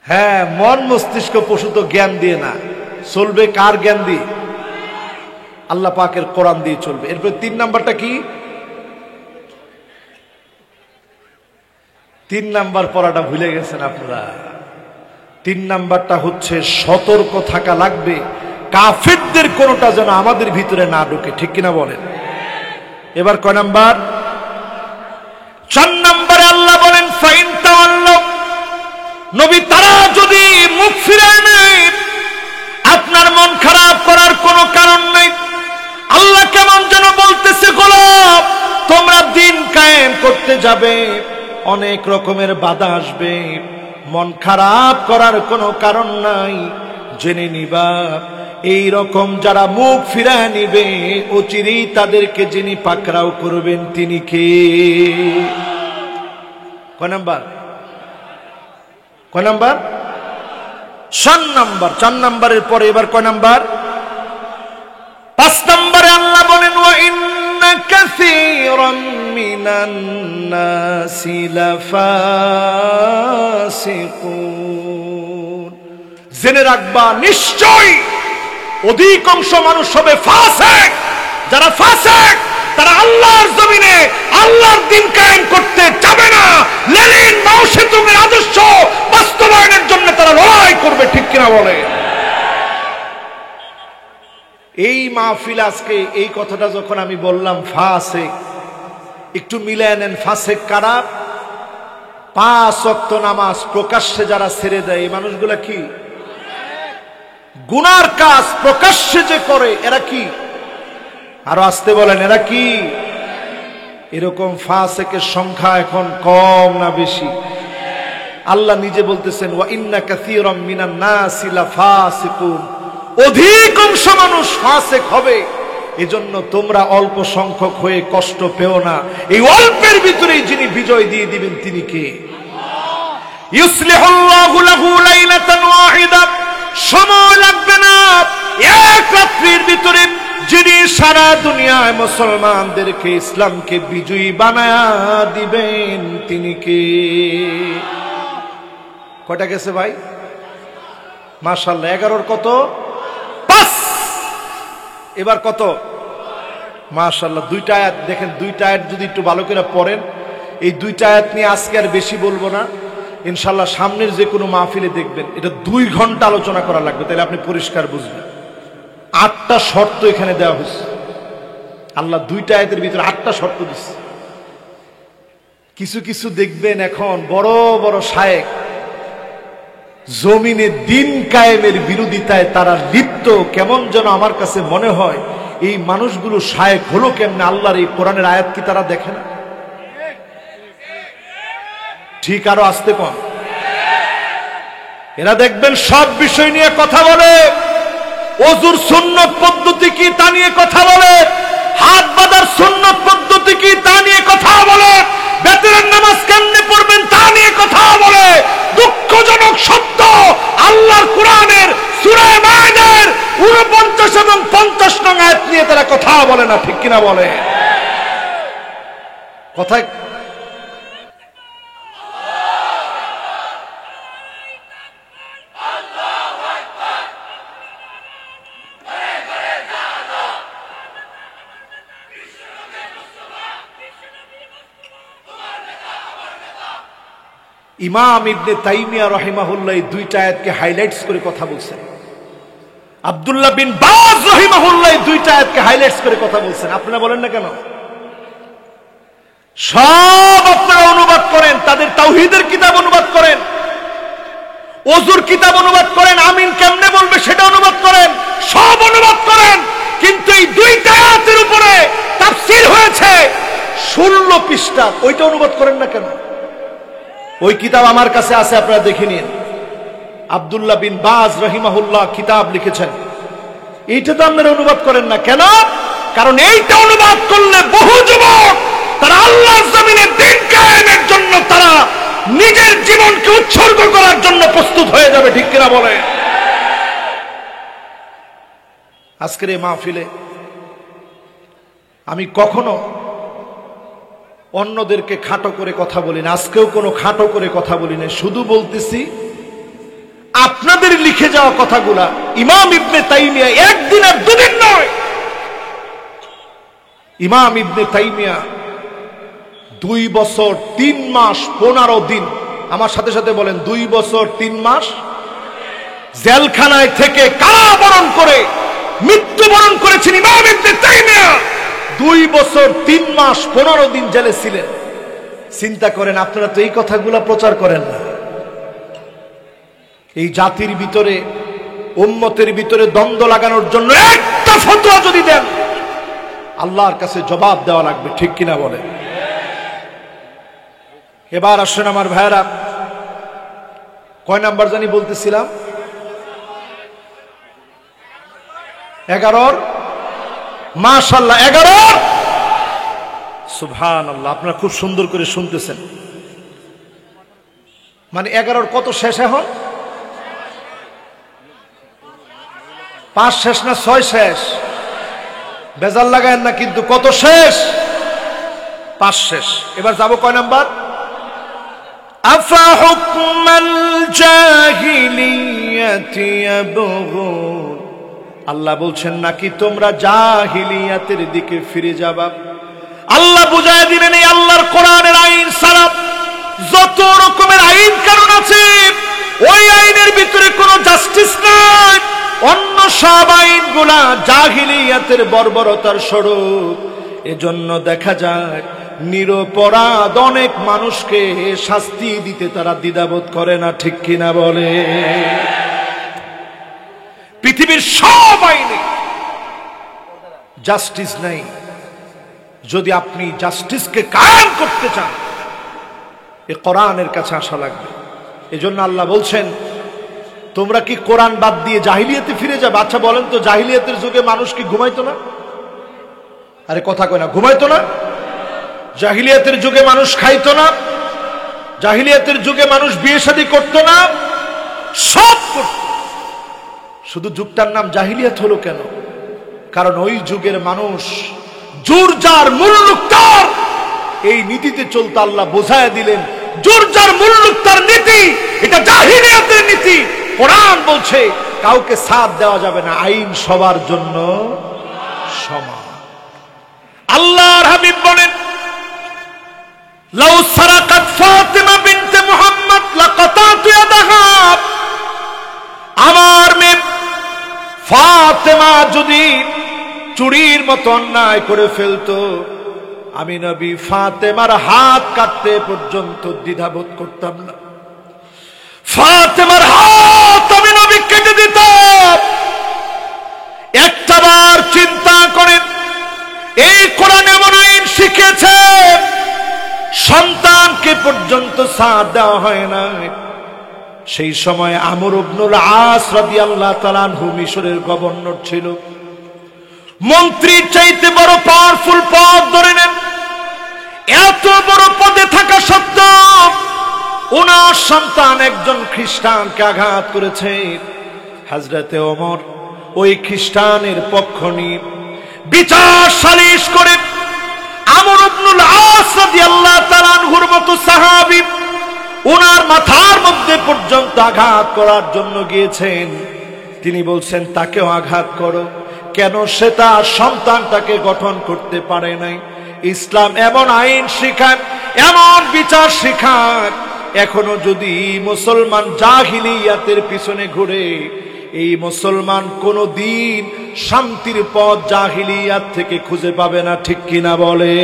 [SPEAKER 1] হ্যাঁ মন মস্তিষ্ক প্রসূত জ্ঞান দিয়ে না চলবে কার জ্ঞান দিয়ে আল্লাহ পাকের কোরআন দিয়ে চলবে এরপর 3 নাম্বারটা কি 3 নাম্বার পড়াটা ভুলে গেছেন আপনারা 3 নাম্বারটা হচ্ছে সতর্ক থাকা লাগবে কাফিরদের কোনটা যেন আমাদের ভিতরে না ঢোকে ঠিক কিনা বলেন এবার কয় নাম্বার 4 নম্বরে আল্লাহ বলেন ফাইন তাওয়াল্লাহ নবী তারা যদি মুখ ফিরায় নেয় আপনার মন খারাপ করার কোনো কারণ নেই আল্লাহ কেমন যেন বলতেছে গোলাপ তোমরা দিন কায়েম করতে যাবে অনেক রকমের বাধা আসবে মন খারাপ করার কোনো কারণ নাই জেনে নিবা এই রকম যারা মুখ ফিরায় নিবে অচিরেই তাদেরকে যিনি পাকড়াও করবেন তিনি কে কয় নাম্বার 4 নম্বরের পরে এবার কয় নাম্বার 5 নম্বরে আল্লাহ বলেন ওয়া ইন্না কাসীরাম মিনান নাসি লাফাসিকুন জেনে রাখবা নিশ্চয় অধিকাংশ মানুষ হবে ফাসিক যারা ফাসিক তারা আল্লাহর জমিনে আল্লাহর দ্বীন কায়েম করতে চাবে না লেনিন মাও সেতুংয়ের আদর্শ বাস্তবায়নের জন্য তারা লড়াই করবে ঠিক কিনা বলে এই মাহফিল আজকে এই কথাটা যখন আমি বললাম ফাসিক একটু মিলায় নেন ফাসিক কারা 5 ওয়াক্ত নামাজ প্রকাশ্যে যারা ছেড়ে দেয় এই মানুষগুলা কি গুনার কাজ প্রকাশ্যে যে করে এরা কি আরো আসতে বলেন এরা কি এরকম ফাসিকের সংখ্যা এখন কম না বেশি আল্লাহ নিজে বলতেছেন ওয়া ইন্না কাসীরাম মিনান নাসি লাফাসিকুন অধিকাংশ মানুষ ফাসিক হবে এজন্য তোমরা অল্প সংখ্যক হয়ে কষ্ট পেও না এই অল্পের ভিতরেই যিনি বিজয় দিয়ে দিবেন তিনি কে আল্লাহ ইউসলিহুল্লাহু লাহু লাইলাতান ওয়াহিদা সময় লাগবে না এক রাত্রির ভিতরে যিনি সারা দুনিয়ায় মুসলমানদেরকে ইসলামকে বিজয়ী বানায়া দিবেন তিনি কে কয়টা গেছে ভাই মাশাআল্লাহ 11 কত 5 এবার কত মাশাআল্লাহ 2টা আয়াত দেখেন 2টা আয়াত যদি একটু ভালো করে পড়েন এই 2টা আয়াত নিয়ে আজকে আর বেশি বলবো না ইনশাআল্লাহ সামনের যে কোনো মাহফিলে দেখবেন এটা 2 ঘন্টা আলোচনা করা লাগবে তাহলে আপনি পরিষ্কার বুঝবেন 8টা শর্ত এখানে দেওয়া হয়েছে আল্লাহ 2টা আয়াতের ভিতরে 8টা শর্ত দিচ্ছে কিছু কিছু দেখবেন এখন বড় বড় শায়েখ জমিনে দিন কায়েমের বিরোধিতায় তারা লিপ্ত। কেমন যেন আমার কাছে মনে হয় এই মানুষগুলো শায়েখ হলো কেমনে? আল্লাহর এই কোরআনের আয়াত কি তারা দেখে না? ঠিক আরো আসতে কম। এরা দেখবেন সব বিষয় নিয়ে কথা বলে, ওযুর সুন্নত পদ্ধতি কি তা নিয়ে কথা বলে, হাত বাঁধার সুন্নত পদ্ধতি কি তা নিয়ে কথা বলে, বেতনের নামাজ কেমনে পড়বেন তা নিয়ে কথা বলে। দুঃখজনক সত্য, আল্লাহর কোরআনের সূরা মাইদার 49 এবং 50 নং আয়াত নিয়ে তারা কথা বলে না, ঠিক কিনা বলে? কথায় ইমাম ইবনে তাইমিয়া রাহিমাহুল্লাহ এই দুইটা আয়াতকে হাইলাইটস করে কথা বলছেন। আব্দুল্লাহ বিন বাজ রাহিমাহুল্লাহ এই দুইটা আয়াতকে হাইলাইটস করে কথা বলছেন। আপনারা বলেন না কেন? সব আপনারা অনুবাদ করেন, তাদের তাওহীদের কিতাব অনুবাদ করেন, ওযুর কিতাব অনুবাদ করেন, আমিন কেমনে বলবে সেটা অনুবাদ করেন, সব অনুবাদ করেন, কিন্তু এই দুইটা আয়াতের উপরে তাফসীর হয়েছে 16 পৃষ্ঠা, ওইটা অনুবাদ করেন না কেন? ওই কিতাব আমার কাছে আছে, আপনারা দেখে নিন। আব্দুল্লাহ বিন বাজ রাহিমাহুল্লাহ কিতাব লিখেছেন, এইটা তো আপনারা অনুবাদ করেন না কেন? কারণ এইটা অনুবাদ করলে বহু যুবক তারা আল্লাহর জমিনে দ্বীন কায়েমের জন্য তারা নিজের জীবনকে উৎসর্গ করার জন্য প্রস্তুত হয়ে যাবে, ঠিক কিনা বলে? আজকের এই মাহফিলে আমি কখনো অন্যদেরকে খাটো করে কথা বলি না, আজকেও কোনো খাটো করে কথা বলি না, শুধু বলতেছি আপনাদের লিখে যাওয়া কথাগুলা ইমাম ইবনে তাইমিয়া একদিন আর দুদিন নয়, ইমাম ইবনে তাইমিয়া 2 বছর 3 মাস 15 দিন, আমার সাথে সাথে বলেন 2 বছর 3 মাস জেলখানায় থেকে কারাবরণ করে মৃত্যুবরণ করেছেন ইমাম ইবনে তাইমিয়া। 2 বছর 3 মাস 15 দিন জেলে ছিলেন। চিন্তা করেন, আপনারা তো এই কথাগুলা প্রচার করেন না। এই জাতির ভিতরে, উম্মতের ভিতরে দ্বন্দ্ব লাগানোর জন্য একটা ফতোয়া যদি দেন, আল্লাহর কাছে জবাব দেওয়া লাগবে, ঠিক কিনা বলে? এবার আসেন আমার ভাইরা, কয় নাম্বার জানি বলতেছিলাম? 11। মাশাআল্লাহ 11। সুবহানাল্লাহ, আপনারা খুব সুন্দর করে শুনতেছেন। মানে 11 কত শেষ? এখন 5 শেষ না 6 শেষ? বেজাল লাগায়েন না কিন্তু, কত শেষ? 5 শেষ। এবার যাব কয় নাম্বার? আফা হুকমাল জাহিলিয়াতি ইয়াবগুন, আল্লাহ বলছেন নাকি তোমরা জাহিলিয়াতের দিকে ফিরে যাবা? আল্লাহ বুঝায় দিলেন এই আল্লাহর কোরআনের আইন ছাড়া যত রকমের আইন কানুন আছে, ওই আইনের ভিতরে কোনো জাস্টিস নাই। অন্য সব আইনগুলা জাহিলিয়াতের বর্বরতার স্বরূপ। এজন্য দেখা যায় নিরপরাধ অনেক মানুষকে শাস্তি দিতে তারা দ্বিধাবোধ করে না, ঠিক কিনা বলে? পৃথিবীর সব আইনে জাস্টিস নাই। যদি আপনি জাস্টিসকে কায়েম করতে চান, এ কোরআনের কাছে আসা লাগবে। এজন্য আল্লাহ বলছেন তোমরা কি কোরআন বাদ দিয়ে জাহিলিয়াতে ফিরে যাবে? আচ্ছা বলেন তো, জাহিলিয়াতের যুগে মানুষ কি ঘুমাইতো না? আরে কথা কয় না, ঘুমাইতো না? জাহিলিয়াতের যুগে মানুষ খাইতো না? জাহিলিয়াতের যুগে মানুষ বিয়ে শাদী করতো না? সব করত। শুধু যুগটার নাম জাহিলিয়াত হলো কেন? কারণ ওই যুগের মানুষ জোর যার মুল্লুক তার, এই নীতিতে চলতো। আল্লাহ বোঝায় দিলেন জোর যার মুল্লুক তার নীতি, এটা জাহিলিয়াতের নীতি। কোরআন বলছে কাউকে সাথ দেওয়া যাবে না, আইন সবার জন্য সমান। আল্লাহর হাবিব বলেন লাউ সারাকাত ফাতিমা বিনতে মুহাম্মদ লাকাতাতু ইয়াদাহা, আমার মেয়ে ফাতেমা যদি চুরির মতো অন্যায় করে ফেলতো, আমি নবী ফাতেমার হাত কাটতে পর্যন্ত দ্বিধাবোধ করতাম না। ফাতেমার হাত আমি নবী কেটে দিতাম। একটাবার চিন্তা করেন, এই কোরআন এমন আইন শিখেছে সন্তানকে পর্যন্ত ছাড় দেওয়া হয় না। সেই সময় আমর ইবনুল আস রাদিয়াল্লাহু তাআলা আনহু মিশরের গভর্নর ছিল। মন্ত্রীর চাইতে বড় পাওয়ারফুল পদ ধরে নেন। এত বড় পদে থাকা সত্ত্বেও ওনার সন্তান একজন খ্রিস্টানকে আঘাত করেছে। হযরতে ওমর ওই খ্রিস্টানের পক্ষ নিয়ে বিচার সালিশ করে আমর ইবনুল আস রাদিয়াল্লাহু তাআলা আনহুর মতো সাহাবী ওনার মাথার মধ্যে পর্যন্ত আঘাত করার জন্য গিয়েছেন। তিনি বলছেন তাকেও আঘাত করো। কেন? সে তার সন্তানটাকে গঠন করতে পারে নাই। ইসলাম এমন আইন শিখায়, এমন বিচার শিখায়, এখনো যদি মুসলমান জাহিলিয়াতের পিছনে ঘুরে, এই মুসলমান কোনদিন শান্তির পথ জাহিলিয়াত থেকে খুঁজে পাবে না। ঠিক কিনা বলে?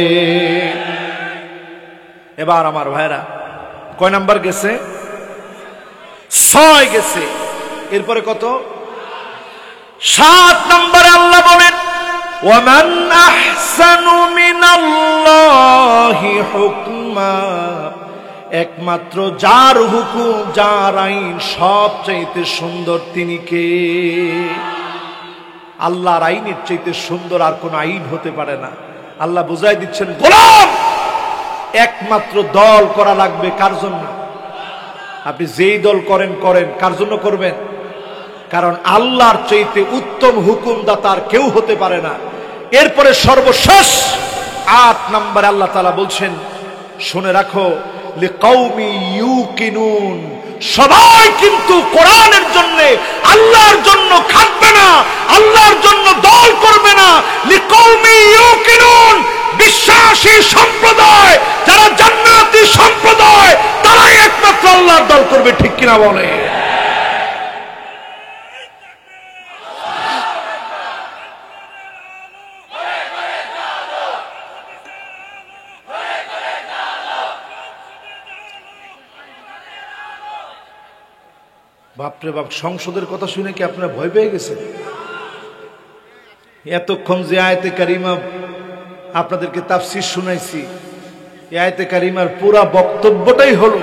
[SPEAKER 1] এবার আমার ভাইরা কয় নাম্বার গেছে? 6 গেছে। এরপরে কত? 7 নম্বরে আল্লাহ বলেন ওয়ামান আহসানু মিনাল্লাহি হুকমা, একমাত্র যার হুকুম, যার আইন সবচাইতে সুন্দর তিনি কে? আল্লাহর আইনের চাইতে সুন্দর আর কোন আইন হতে পারে না। আল্লাহ বুঝাই দিচ্ছেন, গোলাম একমাত্র দল করা লাগবে কার জন্য? আপনি যেই দল করেন করেন, কার জন্য করবেন? কারণ আল্লাহর চাইতে উত্তম হুকুমদাতার কেউ হতে পারে না। এরপরে সর্বশেষ 8 নম্বরে আল্লাহ তাআলা বলছেন, শুনে রাখো, লিকাউমি ইউকিনুন, সবাই কিন্তু কোরআনের জন্য, আল্লাহর জন্য খাটবে না, আল্লাহর জন্য দল করবে না। লিকাউমি ইউকিনুন, বিশ্বাসী সম্প্রদায়, যারা জান্নাতি সম্প্রদায়, তারাই একমাত্র আল্লাহর দল করবে। ঠিক কিনা বলে? বাপরে বাপ, সংসদের কথা শুনে কি আপনারা ভয় পেয়ে গেছেন? এতক্ষণ যে আয়াতে কারিমা আপনাদেরকে তাফসীর শুনাইছি, এই আয়াতে কারিমার পুরা বক্তব্যটাই হলো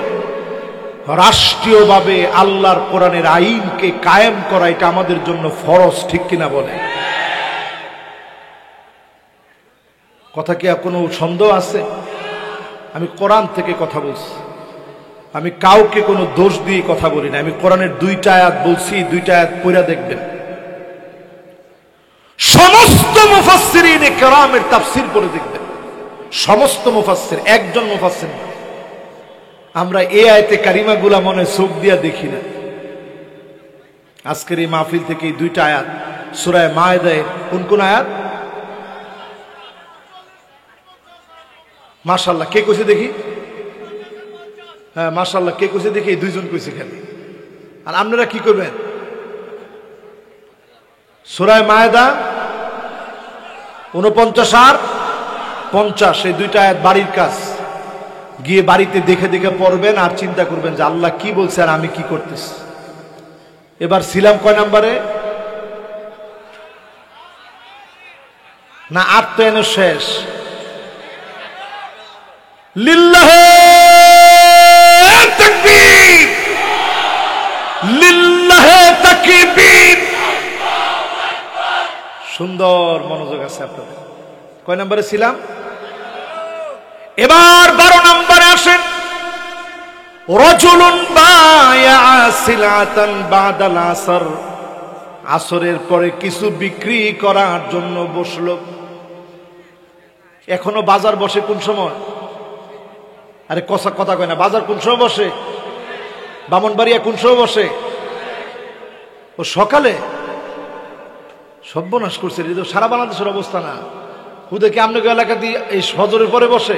[SPEAKER 1] রাষ্ট্রীয়ভাবে আল্লাহর কোরআনের আইনকে কায়েম করা, এটা আমাদের জন্য ফরজ। ঠিক কিনা বলে? কথা কি কোনো সন্দেহ আছে? আমি কোরআন থেকে কথা বলছি, আমি কাউকে কোনো দোষ দিয়ে কথা বলি না। আমি কোরআনের 2টা আয়াত বলছি, 2টা আয়াত পড়া দেখবেন। সমস্ত মুফাসসিরিনে কেরামের তাফসীর পড়ে দেখবেন, সমস্ত মুফাসসির, একজন মুফাসসির না। আমরা এই আয়াতে কারিমাগুলা মনে চোখ দিয়া দেখি না। আজকের এই মাহফিল থেকে এই 2টা আয়াত সূরা মায়েদার কোন কোন আয়াত? মাশাআল্লাহ, কে কইছে দেখি? হ্যাঁ মাশাআল্লাহ, কে কইছে দেখি? এই 2জন কইছে খালি। আর আপনারা কি করবেন? সূরা মায়েদা 49 আর 50, এই 2টা আয়াত বাড়ির কাজ। গিয়ে বাড়িতে দেখে দেখে পড়বেন আর চিন্তা করবেন যে আল্লাহ কি বলছে আর আমি কি করতেছি। এবার ছিলাম কয় নম্বরে? না 8 তো এনে শেষ। লিল্লাহে তাকবীর, লিল্লাহে তাকবীর। সুন্দর মনোযোগ আছে আপনাদের। কয় নম্বরে ছিলাম? এবার 12 নম্বরে আসেন। রাজুলুন বায়া সিলাতান বাদাল আসর, আসরের পরে কিছু বিক্রি করার জন্য বসলো। এখনো বাজার বসে কোন সময়? আরে কথা কয় না, বাজার কোন সময় বসে? বামনবাড়িয়া কোন সময় বসে? ও সকালে। সর্বনাশ করছে, এটা তো সারা বাংলাদেশের অবস্থা না। হুদে কি আপনাকে এলাকা দিয়ে এই ফজরের পরে বসে?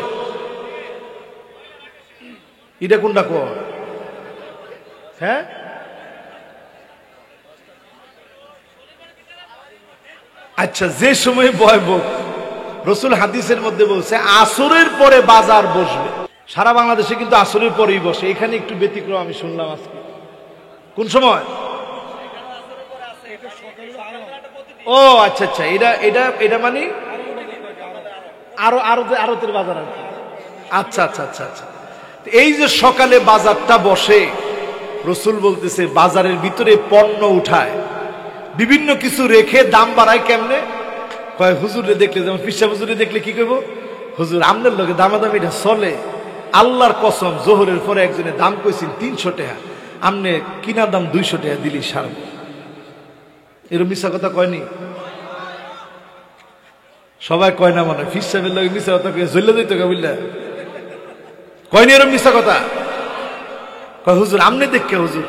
[SPEAKER 1] এটা কোনটা কর? হ্যাঁ, আচ্ছা, যে সময় বয়ব রসুল হাদিসের মধ্যে বলছে আসরের পরে বাজার বসবে। সারা বাংলাদেশে কিন্তু আসরের পরেই বসে, এখানে একটু ব্যতিক্রম আমি শুনলাম আজকে। কোন সময়? ও আচ্ছা আচ্ছা, এটা এটা এটা মানে আরতের বাজার আর কি। আচ্ছা আচ্ছা আচ্ছা আচ্ছা, এই যে সকালে বাজারটা বসে, রসুল বলতেছে বাজারের ভিতরে পণ্য উঠায়, বিভিন্ন কিছু রেখে দাম বাড়ায় কেমনে? কয় হুজুরে দেখলে, যেমন পিসা হুজুরে দেখলে কি করবো, হুজুর আমনের লোকে দামাদামিটা চলে। আল্লাহর কসম, জোহরের পরে একজনে দাম কইছেন 300 টাকা, আমনে কিনা দাম 200 টাকা দিলি সার। এরকম মিশা কথা কয়নি? সবাই কয় না, মানে ফিস সাহেবের লোক মিশা কথা কয়ে জ্বলে দিত বুঝলা, কয়নি এরকম মিশা কথা? কয় হুজুর আমনে দেখে হুজুর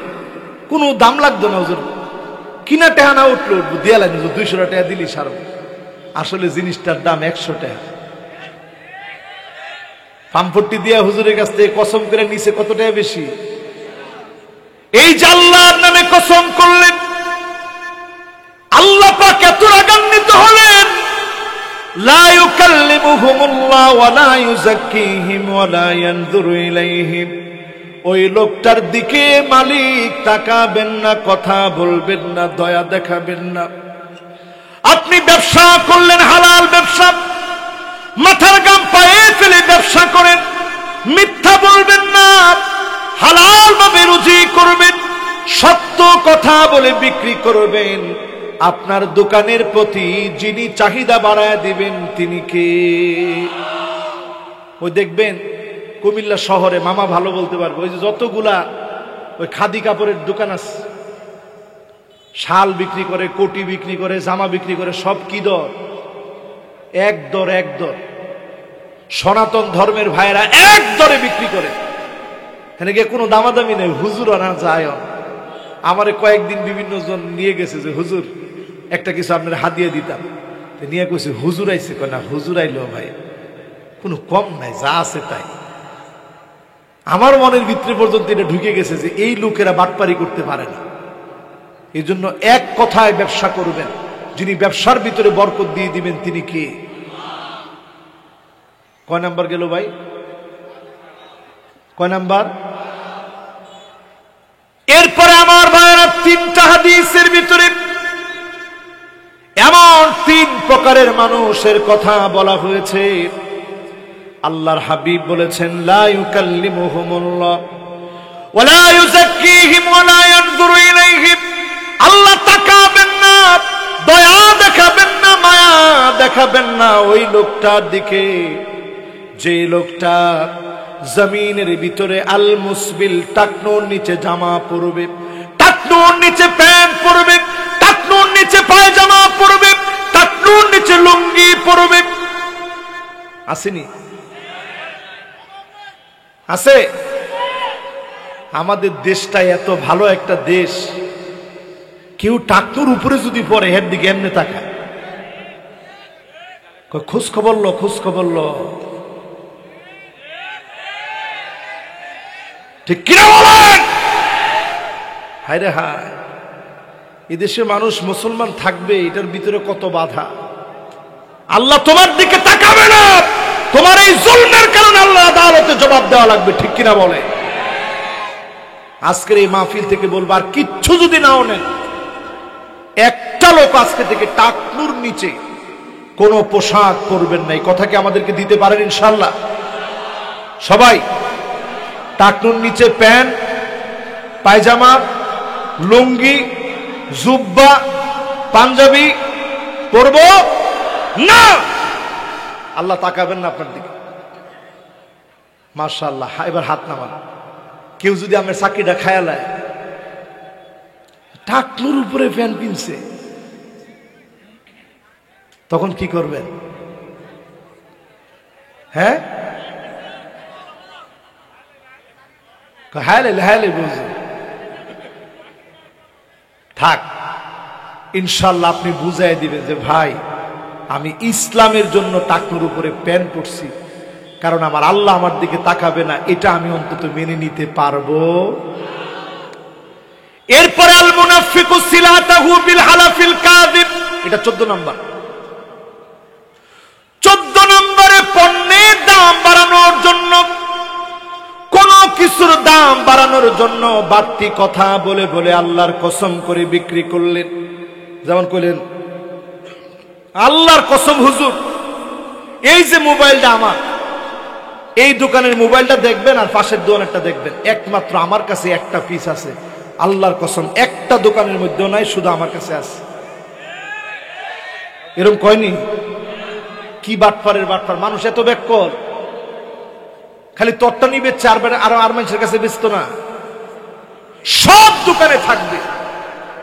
[SPEAKER 1] কোনো দাম লাগতো না, হুজুর কিনা টাকা না উঠলো উঠবো দিয়া লাগবে, 200 টাকা দিলি সার। আসলে জিনিসটার দাম 100 টাকা। পাম্পটি দিয়া হুজুরের কাছ থেকে কসম করে নিচে কত টাকা বেশি। এই যে আল্লাহর নামে কসম করলেন, আল্লাহ পাক এত রাগান্বিত হলেন, লা ইউকাল্লিমুহুমুল্লাহ ওয়া লা ইউযাক্কিহিম ওয়া লা ইয়ানযুরু ইলাইহিম। ওই লোকটার দিকে মালিক তাকাবেন না, কথা বলবেন না, দয়া দেখাবেন না। আপনি ব্যবসা করলেন, হালাল ব্যবসা, মাথার গাম পায়ে ফেলে ব্যবসা করেন, মিথ্যা বলবেন না, হালাল ভাবে রুজি করবেন, সত্য কথা বলে বিক্রি করবেন। আপনার দোকানের প্রতি যিনি চাহিদা বাড়ায় দিবেন তিনি কে? ওই দেখবেন কুমিল্লা শহরে, মামা ভালো বলতে পারবো, ওই যে যতগুলা ওই খাদি কাপড়ের দোকান আছে, শাল বিক্রি করে, কোটি বিক্রি করে, জামা বিক্রি করে, সব কি দর? এক দর, এক দর। সনাতন ধর্মের ভাইয়েরা এক দরে বিক্রি করে, এখানে গিয়ে কোনো দামাদামি নেই, হুজুর আনা যায়। আমারে কয়েকদিন বিভিন্ন জন নিয়ে গেছে যে হুজুর একটা কিছু আপনার হাদিয়া দিতাম, নিয়ে কইছে হুজুর আইছে। কয় না, হুজুর আইলো ভাই কোনো কম নাই, যা আছে তাই। আমার মনের ভিতরে পর্যন্ত এটা ঢুকে গেছে যে এই লোকেরা বাটপারি করতে পারে না। এই জন্য এক কথায় ব্যবসা করবেন, যিনি ব্যবসার ভিতরে বরকত দিয়ে দিবেন তিনি কে? কয় নাম্বার গেল ভাই? কয় নাম্বার? এরপরে আমার ভাইয়েরা, 3টা হাদিসের ভিতরে এমন 3 প্রকারের মানুষের কথা বলা হয়েছে। আল্লাহর হাবিব বলেছেন, লা ইউকাল্লিমুহুমুল্লাহ ওয়া লা ইউযাক্কিহিম ওয়া লা ইয়ানযুরু ইলাইহিম। আল্লাহ তাকাবেন না, দয়া দেখাবেন না, মায়া দেখাবেন না ওই লোকটার দিকে, যে লোকটা জমিনের ভিতরে আল মুসবিল, টাকনোর নিচে জামা পরবে, টাকনোর নিচে প্যান্ট পরবে, টাকনোর নিচে পায়জামা পরবে, টাকনোর নিচে লুঙ্গি পরবে। আসেনি? আছে? আমাদের দেশটা এত ভালো একটা দেশ, কেউ টাকনোর উপরে যদি পরে এর দিকে এমনি তাকায়, খোঁজ খবর লো, খোঁজ খবর লো। ঠিক কিনা বলেন? হায় রে হায়, এদেশে মানুষ মুসলমান থাকবে, এটার ভিতরে কত বাধা। আল্লাহ তোমার দিকে তাকাবে না, তোমার এই জুলমের কারণে আল্লাহ আদালতে জবাব দেওয়া লাগবে। ঠিক কিনা বলে? আজকের এই মাহফিল থেকে বলবো, আর কিচ্ছু যদি নাও নেন, একটা লোক আজকে থেকে টাকনুর নিচে কোন পোশাক পরবেন না। এই কথা কি আমাদেরকে দিতে পারেন ইনশাআল্লাহ? সবাই টাকনুর নিচে প্যান্ট, পায়জামা, লুঙ্গি, জুব্বা, পাঞ্জাবি পরব না। আল্লাহ তাকাবেন না আপনার দিকে। মাশাআল্লাহ। এবার হাত নামান। কেউ যদি আমার চাকরিটা খায়ালায়, টাকনুর উপরে প্যান্ট পিনছে, তখন কি করবেন? হ্যাঁ, হায়ালে বুঝে থাক। ইনশাল্লাহ আপনি বুঝাই দিবেন যে ভাই, আমি ইসলামের জন্য টাকনুর উপরে প্যান্ট পরছি, কারণ আমার আল্লাহ আমার দিকে তাকাবে না, এটা আমি অন্তত মেনে নিতে পারবো। এরপরে আল মুনাফিকু সিলাতাহু বিল হালাফিল কাযিব, এটা 14 নম্বর। 14 জন্য, কোন কিছুর দাম বাড়ানোর জন্য বাড়তি কথা বলে বলে আল্লাহর কসম করে বিক্রি করলেন। যেমন কইলেন, আল্লাহর কসম হুজুর, এই যে মোবাইলটা আমার, এই দোকানের মোবাইলটা দেখবেন আর পাশের দোকানেরটা দেখবেন, একমাত্র আমার কাছে একটা পিস আছে। আল্লাহর কসম একটা দোকানের মধ্যেও নাই, শুধু আমার কাছে আছে। এরকম কয়নি? কি বাটপারের বাটপার মানুষ, এত ব্যাককল, খালি তরটা নিবে চারবার আর মানুষের কাছে বেচত না, সব দোকানে থাকবে,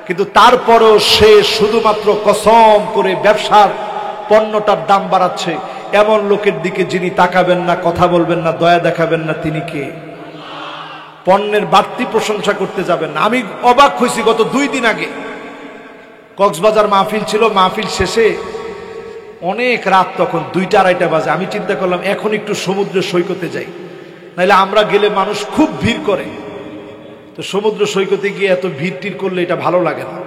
[SPEAKER 1] কিন্তু তারপরও সে শুধুমাত্র কসম করে ব্যবসার পণ্যটার দাম বাড়াচ্ছে। এমন লোকের দিকে যিনি তাকাবেন না, কথা বলবেন না, দয়া দেখাবেন না, তিনি কে? পণ্যের বাড়তি প্রশংসা করতে যাবেন না। আমি অবাক হয়েছি, গত 2 দিন আগে কক্সবাজার মাহফিল ছিল, মাহফিল শেষে অনেক রাত, তখন 2টা-2:30 বাজে। আমি চিন্তা করলাম এখন একটু সমুদ্র সৈকতে যাই, নাহলে আমরা গেলে মানুষ খুব ভিড় করে। তো সমুদ্র সৈকতে গিয়ে এত ভিড় টির করলে এটা ভালো লাগে না,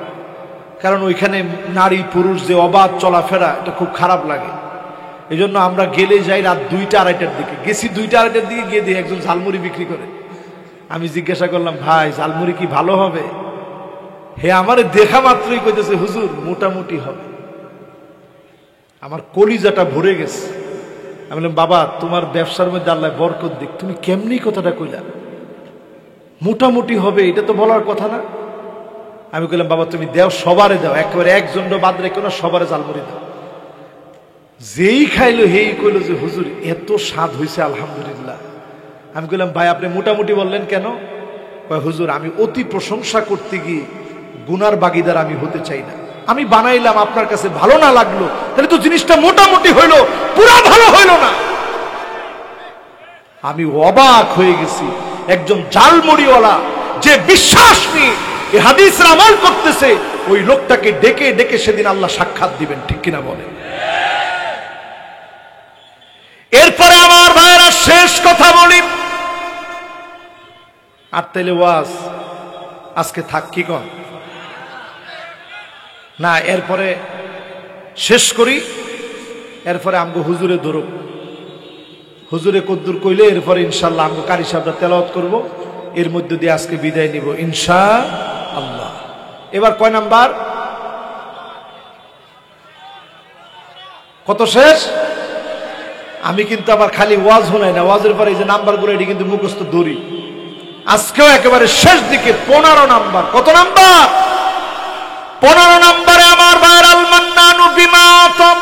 [SPEAKER 1] কারণ ওইখানে নারী পুরুষ যে অবাধ চলাফেরা, এটা খুব খারাপ লাগে। এই জন্য আমরা গেলে যাই রাত 2টা-2:30টার দিকে। গেছি 2টা-2:30টার দিকে, গিয়ে দিয়ে একজন ঝালমুড়ি বিক্রি করে। আমি জিজ্ঞাসা করলাম, ভাই ঝালমুড়ি কি ভালো হবে? হে আমারে দেখা মাত্রই কইতেছে, হুজুর মোটামুটি হবে। আমার কলিজাটা ভরে গেছে। আমি বললাম, বাবা তোমার ব্যবসার মধ্যে আল্লাহ বরকত দিক, তুমি কেমনি কথাটা কইলা? মোটামুটি হবে, এটা তো বলার কথা না। আমি কইলাম, বাবা তুমি দেও, সবারে দাও, একেবারে একজনও বাদ রেখো না, সবারে ঝালমুড়ি দাও। যেই খাইলো হেই কইলো যে হুজুর এত স্বাদ হয়েছে, আলহামদুলিল্লাহ। আমি কইলাম, ভাই আপনি মোটামুটি বললেন কেন? কয়, হুজুর আমি অতি প্রশংসা করতে গিয়ে গুনার বাগিদার আমি হতে চাই না। আমি বানাইলাম, আপনার কাছে ভালো না লাগলো, তাহলে তো জিনিসটা মোটামুটি হইলো, পুরা ভালো হইলো না। আমি অবাক হয়ে গেছি। একজন ঝালমুড়িওয়ালা যে বিশ্বাস নিয়ে এই হাদিসের আমল করতেছে, ওই লোকটাকে ডেকে ডেকে সেদিন আল্লাহ সাক্ষাৎ দিবেন, ঠিক কিনা বলে? এরপরে আমার ভাইরা শেষ কথা বলি, আর তাইলে ওয়াজ আজকে থাক, কি কন না? এরপরে শেষ করি, এরপরে আমগো হুজুরে ধরুক, হুজুরে কদ্দুর কইলে এরপরে ইনশাআল্লাহ আমগো কারি সাহেবরা তেলাওয়াত করব, এর মধ্যে দিয়ে আজকে বিদায় নিব ইনশাআল্লাহ। এবার কয় নাম্বার? কত শেষ? আমি কিন্তু আবার খালি ওয়াজ শোনাই না, ওয়াজের পরে এই যে নাম্বারগুলো এটি কিন্তু মুখস্থ দড়ি। আজকেও একেবারে শেষ দিকে 15 নাম্বার। কত নাম্বার? 15 নাম্বারে আমার ভাইয়ের আল মান্নানু বিমা আতাম।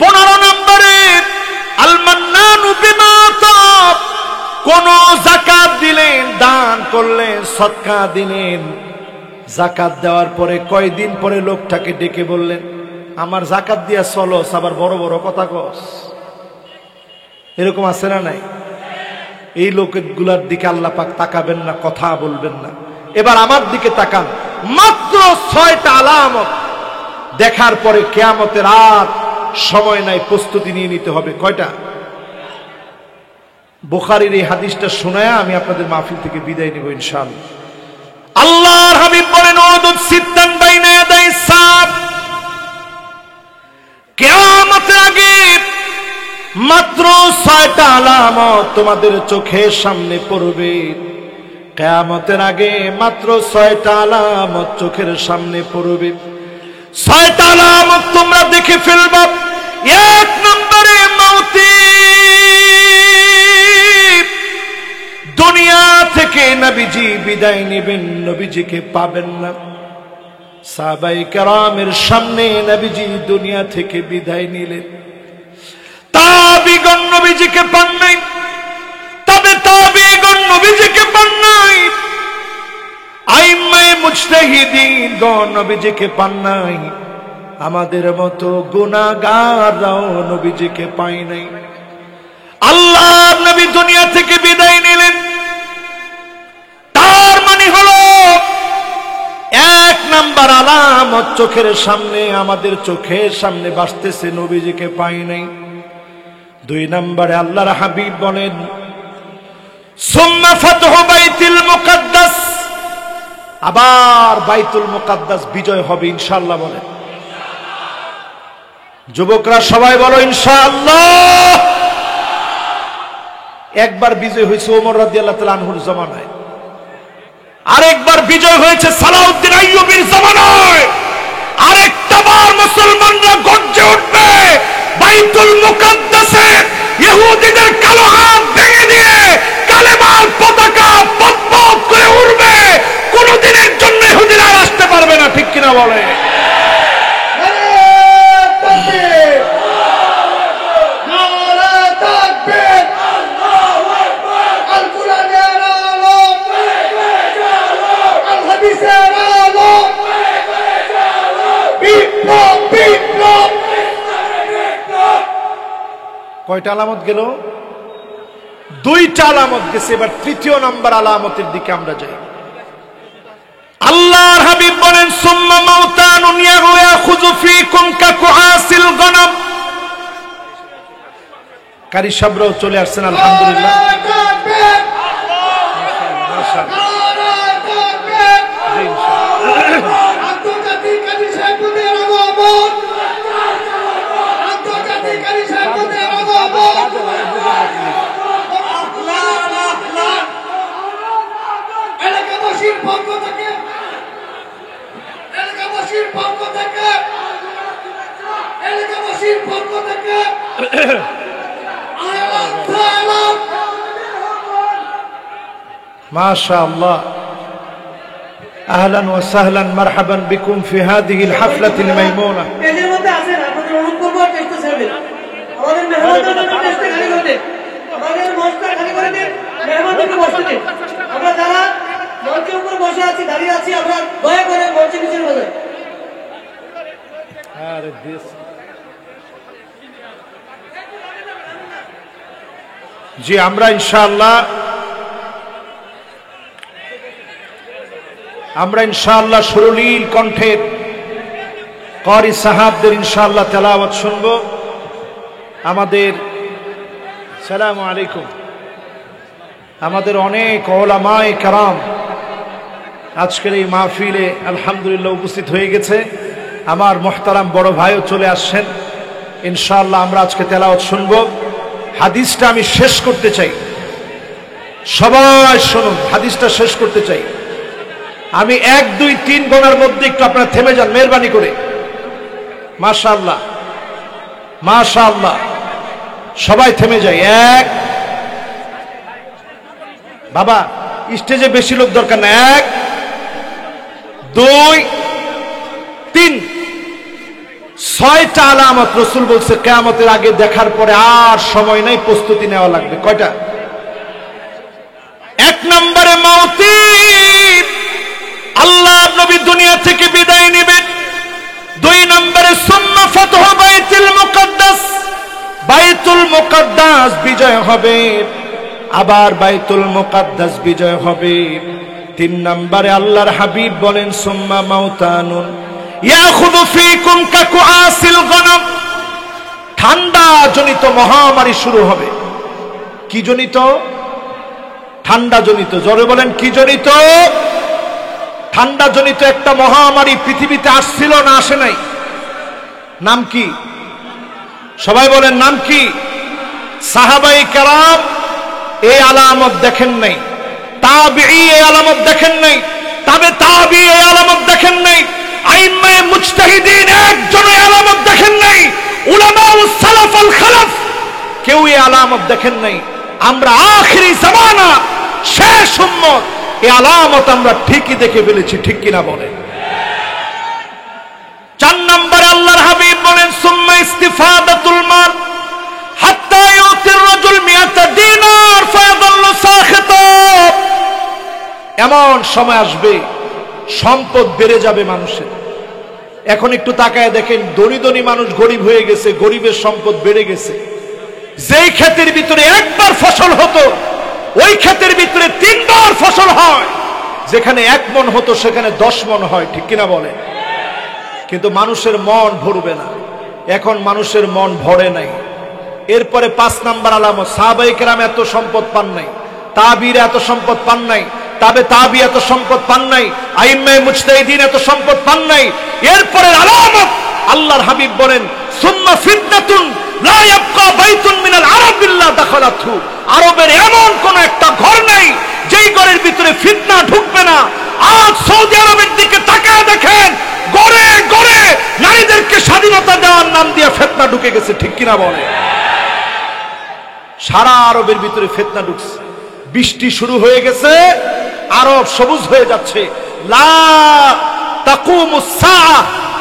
[SPEAKER 1] 15 নাম্বারে আল মান্নানু বিমা আতাম। কোন যাকাত দিলেন, দান করলেন, সদকা দিলেন, যাকাত দেওয়ার পরে কয়দিন পরে লোকটাকে ডেকে বললেন, আমার যাকাত দিয়া চলো, আবার বড় বড় কথা কস। এরকম আছে না নাই? এই লোকগুলার দিকে আল্লাহ পাক তাকাবেন না, কথা বলবেন না। এবার আমার দিকে তাকান, মাত্র 6টা আলামত দেখার পরে কিয়ামতের আর সময় নাই, প্রস্তুতি নিয়ে নিতে হবে। কয়টা? বুখারীর এই হাদিসটা শোনায়া আমি আপনাদের মাহফিল থেকে বিদায় নিব ইনশাআল্লাহ। আল্লাহর হাবিব বলেন, ওয়াদুদ সিত্তান বাইনা ইয়াদাই সাব। কিয়ামতের আগে মাত্র 6টা আলামত তোমাদের চোখের সামনে পড়বে। কিয়ামতের আগে মাত্র 6টা আলামত চোখের সামনে পড়বে। 6টা আলামত তোমরা দেখে ফেলবা। 1 নম্বরে মৌতি, দুনিয়া থেকে নবীজি বিদায় নেবেন, নবীজিকে পাবেন না। সাহাবায়ে কেরামের সামনে নবীজি দুনিয়া থেকে বিদায় নিলেন, তাবিগণ নবীজিকে পান নাই, তবে তাবিগণ নবীজিকে পান নাই, আইম্মায়ে মুজতাহিদিন গণ নবীজিকে পান নাই, আমাদের মতো গুনাহগাররাও নবীজিকে পায় নাই। আল্লাহর নবী দুনিয়া থেকে বিদায় নিলেন, তার মানে হলো 1 নাম্বার আলামত চোখের সামনে, আমাদের চোখের সামনে ভাসতেছে, নবীজিকে পাই নাই। 2 নম্বরে আল্লাহর হাবিব বলেন, সুম্মা ফাতহু বাইতুল মুকাদ্দাস, আবার বাইতুল মুকাদ্দাস বিজয় হবে ইনশাআল্লাহ। বলেন যুবকরা সবাই বলো ইনশাআল্লাহ। একবার বিজয় হয়েছে ওমর রাদিয়াল্লাহু তাআলা আনহুর জামানায়, আরেকবার বিজয় হয়েছে সালাউদ্দিন আইয়ুবীর জামানায়, আরেকটা বার মুসলমানরা গর্জে উঠবে বাইতুল মুকাদ্দাসে ইহুদিদের কালো হাত ভেঙে দিয়ে কালেমার পতাকা পতপত করে উড়বে। কোনদিনের জন্য ইহুদিরা আর আসতে পারবে না, ঠিক কিনা বলে? কয়টা আলামত গেল? দুইটা আলামত গেছে, এবার তৃতীয় নাম্বার আলামতের দিকে আমরা যাই। আল্লাহর হাবিব বলেন সুম্মা মাউতানুন ইয়াখুযু ফীকুম কাকুআসিল গনম। কারি সাবরাও চলে আসছেন, আলহামদুলিল্লাহ। মাশাআল্লাহ, আহলান ওয়া সাহলান মারহাবান বিকুম ফি হাযিহিল হাফলাতিল মাইমুনা।
[SPEAKER 2] এদের মধ্যে আছেন, আপনাদের অনুরোধ করব টেস্ট করবেন। আমাদের মেহমানদের টেস্ট খালি করে দেন, আমাদের মঞ্চটা খালি করে দেন, মেহমানদেরকে বসতে দেন। আমরা যারা মঞ্চের উপর বসে আছি, দাঁড়িয়ে আছি, আমরা দয়া করে মঞ্চের নিচে বসে।
[SPEAKER 1] আরে দেশ জি, আমরা ইনশাআল্লাহ সুরলীল কণ্ঠের ক্বারি সাহাবদের ইনশাআল্লাহ তেলাওয়াত শুনব। আমাদের সালামু আলাইকুম, আমাদের অনেক উলামায়ে কেরাম আজকের এই মাহফিলে আলহামদুলিল্লাহ উপস্থিত হয়ে গেছে। আমার মুহতারাম বড় ভাইও চলে আসছেন। ইনশাআল্লাহ আমরা আজকে তেলাওয়াত শুনব। হাদিসটা আমি শেষ করতে চাই, সবাই শুনুন, হাদিসটা শেষ করতে চাই। আমি 1 2 3 গোনার মধ্যে একটু আপনারা থেমে যান মেহেরবানি করে। মাশাআল্লাহ মাশাআল্লাহ, সবাই থেমে যায়। 1, বাবা স্টেজে বেশি লোক দরকার না। 1 2 3, 6টা আলামত রাসূল বলছে কিয়ামতের আগে দেখার পরে আর সময় নাই, প্রস্তুতি নেওয়া লাগবে। কয়টা? 1 নম্বরে মাউতি, আল্লাহ নবী দুনিয়া থেকে বিদায় নেবেন। 2 নম্বরে সুম্মা ফাতহু বাইতুল মুকাদ্দাস, বাইতুল মুকাদ্দাস বিজয় হবে, আবার বাইতুল মুকাদ্দাস বিজয় হবে। 3 নম্বরে আল্লাহর হাবিব বলেন সুম্মা মাউতানুন ইয়াখুযু ফীকুম কাকুআসিল গনম, ঠান্ডা জনিত মহামারী শুরু হবে। কি জনিত? ঠান্ডা জনিত। জোরে বলেন কি জনিত? ঠান্ডা জনিত একটা মহামারী পৃথিবীতে আসছিল না আসে নাই? নাম কি? সবাই বলেন নাম কি? সাহাবায়ে কেরাম এই আলামত দেখেন নাই, তাবিঈ এই আলামত দেখেন নাই, তবে তাবিঈ এই আলামত দেখেন নাই, আইম্মায়ে মুজতাহিদিন একজন এই আলামত দেখেন নাই, উলামাউস সালাফ আল খালাফ কেউ এই আলামত দেখেন নাই। আমরা আখিরি জামানা শেষ উম্মত, এই আলামত আমরা ঠিকই দেখে ফেলেছি, ঠিক কিনা বলেন? 4 নম্বরে আল্লাহর হাবিব বলেন সুম্মা ইস্তিফাদাতুল মাল হাত্তা ইউতির রাজুল 100 দিনার ফায়াদাল্লু সাখিতা। এমন সময় আসবে সম্পদ বেড়ে যাবে মানুষের। এখন একটু তাকায় দেখেন, ধনী ধনী মানুষ গরিব হয়ে গেছে, গরিবের সম্পদ বেড়ে গেছে। যেই ক্ষেতের ভিতরে 1 বার ফসল হতো ওই ক্ষেতের ভিতরে 3 বার ফসল হয়, যেখানে 1 মণ হতো সেখানে 10 মণ হয়, ঠিক কিনা বলে? কিন্তু মানুষের মন ভরবে না, এখন মানুষের মন ভরে নাই। এরপরে 5 নাম্বার আলামত, সাহাবায়ে কেরাম এত সম্পদ পান নাই, তাবিঈরা এত সম্পদ পান নাই, তবে তাবি এত সম্পদ পান নাই, আইম্মায়ে মুজতাহিদিন এত সম্পদ পান নাই। এরপরে আলামত আল্লাহর হাবিব বলেন সুম্মা ফিতনাতুন লা ইয়াবকা বাইতুন মিনাল আরব ইল্লা দাখালাতহু, আরবের এমন কোন একটা ঘর নেই যেই ঘরের ভিতরে ফিতনা ঢুকবে না। আজ সৌদি আরবের দিকে তাকায় দেখেন, গড়ে গড়ে নারীদেরকে স্বাধীনতা দেওয়ার নাম দিয়ে ফিতনা ঢুকে গেছে, ঠিক কিনা বলে? সারা আরবের ভিতরে ফিতনা ঢুকছে। বৃষ্টি শুরু হয়ে গেছে, আরব সবুজ হয়ে যাচ্ছে। লা তাকুমুস সাআ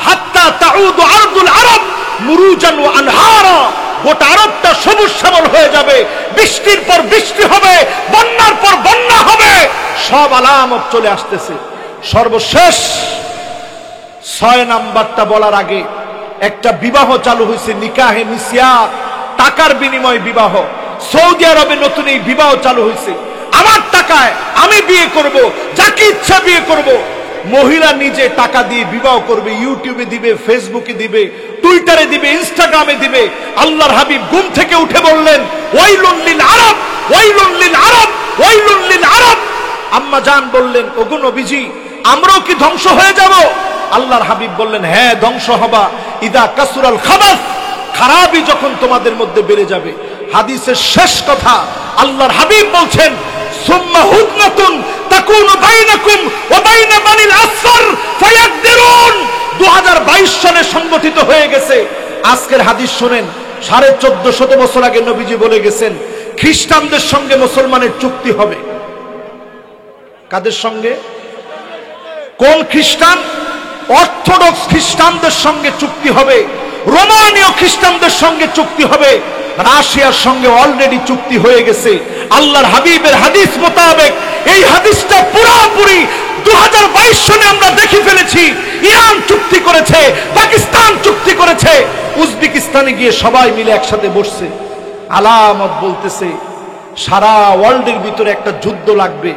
[SPEAKER 1] হাত্তা তাউদু আরদুল আরব মুরুজান ওয়া আনহারা, গোটা আরবটা সবুজ শ্যামল হয়ে যাবে। বৃষ্টির পর বৃষ্টি হবে, বন্যার পর বন্যা হবে, সব আলামত চলে আসতেছে। সর্বশেষ 6 নাম্বারটা বলার আগে একটা বিবাহ চালু হয়েছে, নিকাহে মিসিয়ার, টাকার বিনিময়ে বিবাহ। সৌদি আরবে নতুন এই বিবাহ চালু হয়েছে। আমার টাকায় আমি বিয়ে করব, যাকে ইচ্ছা বিয়ে করব। মহিলা নিজে টাকা দিয়ে বিবাহ করবে, ইউটিউবে দিবে, ফেসবুকে দিবে, টুইটারে দিবে, ইনস্টাগ্রামে দিবে। আল্লাহর হাবিব ঘুম থেকে উঠে বললেন, ওয়াইলুন লিল আরব, ওয়াইলুন লিল আরব, ওয়াইলুন লিল আরব। আম্মা জান বললেন, ওগো নবীজি, আমরাও কি ধ্বংস হয়ে যাব? আল্লাহর হাবিব বললেন, হ্যাঁ ধ্বংস হবা। ইদা কাসুরাল খাবাস, খারাপই যখন তোমাদের মধ্যে বেড়ে যাবে। হাদিসের শেষ কথা আল্লাহর হাবিব বলছেন, সুম্মা হুদনাতুন তাকুনু বাইনাকুম ওয়া বাইনা বানিল আসফার ফায়াকদিরুন। 2022 সনে সংগঠিত হয়ে গেছে। আজকের হাদিস শুনেন, 1450 বছর আগে নবীজি বলে গেছেন, খ্রিস্টানদের সঙ্গে মুসলমানের চুক্তি হবে। কাদের সঙ্গে? কোন খ্রিস্টান? অর্থোডক্স খ্রিস্টানদের সঙ্গে চুক্তি হবে, রোমানীয় খ্রিস্টানদের সঙ্গে চুক্তি হবে, রাশিয়ার সঙ্গে অলরেডি চুক্তি হয়ে গেছে। আল্লাহর হাবিবের হাদিস মোতাবেক এই হাদিসটা পুরোপুরি 2022 সনে আমরা দেখে ফেলেছি। ইরান চুক্তি করেছে, পাকিস্তান চুক্তি করেছে, উজবেকিস্তানে গিয়ে সবাই মিলে একসাথে বসছে। আলামত বলতেছে সারা ওয়ার্ল্ডের ভিতরে একটা যুদ্ধ লাগবে।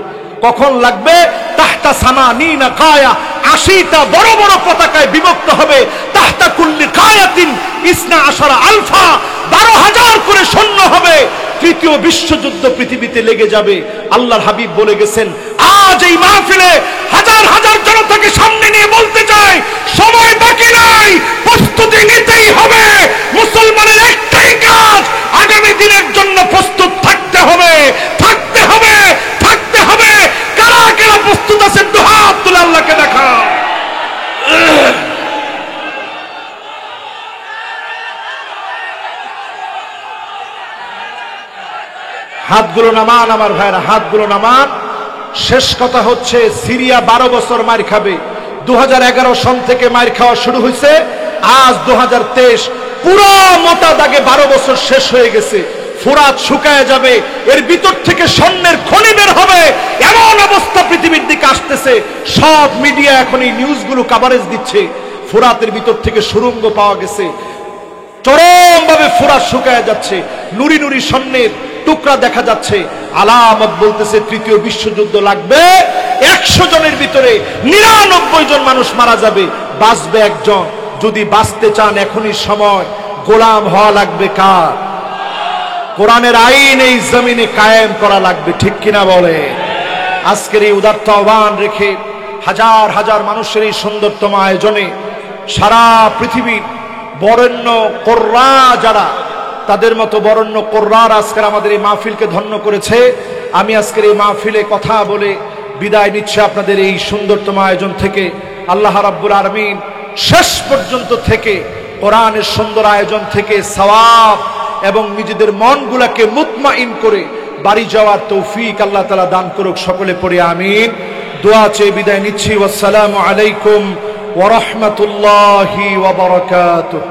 [SPEAKER 1] কখন লাগবে? তাহতা সামানিনা কায়া, 80টা বড় বড় পতাকায় বিভক্ত হবে। তাহতা কুল্লি কায়াতিন ইসনা আশারা আলফা, 12,000 করে সৈন্য হবে। তৃতীয় বিশ্বযুদ্ধ পৃথিবীতে লেগে যাবে। আল্লাহর হাবিব বলে গেছেন, আজ এই মাহফিলে হাজার হাজার জনতাকে সামনে নিয়ে বলতে চাই, সময় বাকি নাই, প্রস্তুতি নিতেই হবে। মুসলমানের একটাই কাজ, আগামী দিনের জন্য প্রস্তুত থাকতে হবে, থাকতে হবে, থাকতে হবে। কারা কারা প্রস্তুত আছেন? দুহাত তুলে আল্লাহকে দেখা। হাতগুলো নামান আমার ভাইরা, হাতগুলো নামান। শেষ কথা হচ্ছে, সিরিয়া 12 বছর মার খাবে। 2011 সন থেকে মার খাওয়া শুরু হয়েছে, আজ 2023, পুরো মোটা দাগে 12 বছর শেষ হয়ে গেছে। ফুরাত শুকায় যাবে, এর ভিতর থেকে স্বর্ণের খনি বের হবে, এমন অবস্থা পৃথিবীর দিকে আসতেছে। সব মিডিয়া এখন এই নিউজগুলো কভারেজ দিচ্ছে। ফুরাতের ভিতর থেকে সুড়ঙ্গ পাওয়া গেছে, চরম ভাবে ফুরাত শুকায় যাচ্ছে, নুরি নুরি স্বর্ণের টুকরা দেখা যাচ্ছে। আলামত বলতেছে তৃতীয় বিশ্বযুদ্ধ লাগবে। 100 জনের ভিতরে 99 জন মানুষ মারা যাবে, বাঁচবে একজন। যদি বাঁচতে চান এখনই সময়, গোলাম হওয়া লাগবে কার? কোরআনের আইন এই জমিনে কায়েম করা লাগবে, ঠিক কিনা বলে? আজকের এই উদাত্ত আহ্বান রেখে হাজার হাজার মানুষের এই সুন্দরতম আয়োজনে সারা পৃথিবীর বরেণ্য কোরআ যারা, তাদের মতো বরেণ্য কোরআর আজকের আমাদের এই মাহফিলকে ধন্য করেছে। আমি আজকের এই মাহফিলে কথা বলে বিদায় নিচ্ছি আপনাদের এই সুন্দরতম আয়োজন থেকে। আল্লাহ রাব্বুল আলামিন শেষ পর্যন্ত থেকে কোরআনের সুন্দর আয়োজন থেকে সওয়াব এবং নিজেদের মনগুলোকে মুতমাইন করে বাড়ি যাওয়ার তৌফিক আল্লাহ তাআলা দান করুক। সকলে পড়ে আমিন। দোয়া চেয়ে বিদায় নিচ্ছি। আসসালামু আলাইকুম ওয়া রাহমাতুল্লাহি ওয়া বারাকাতুহু।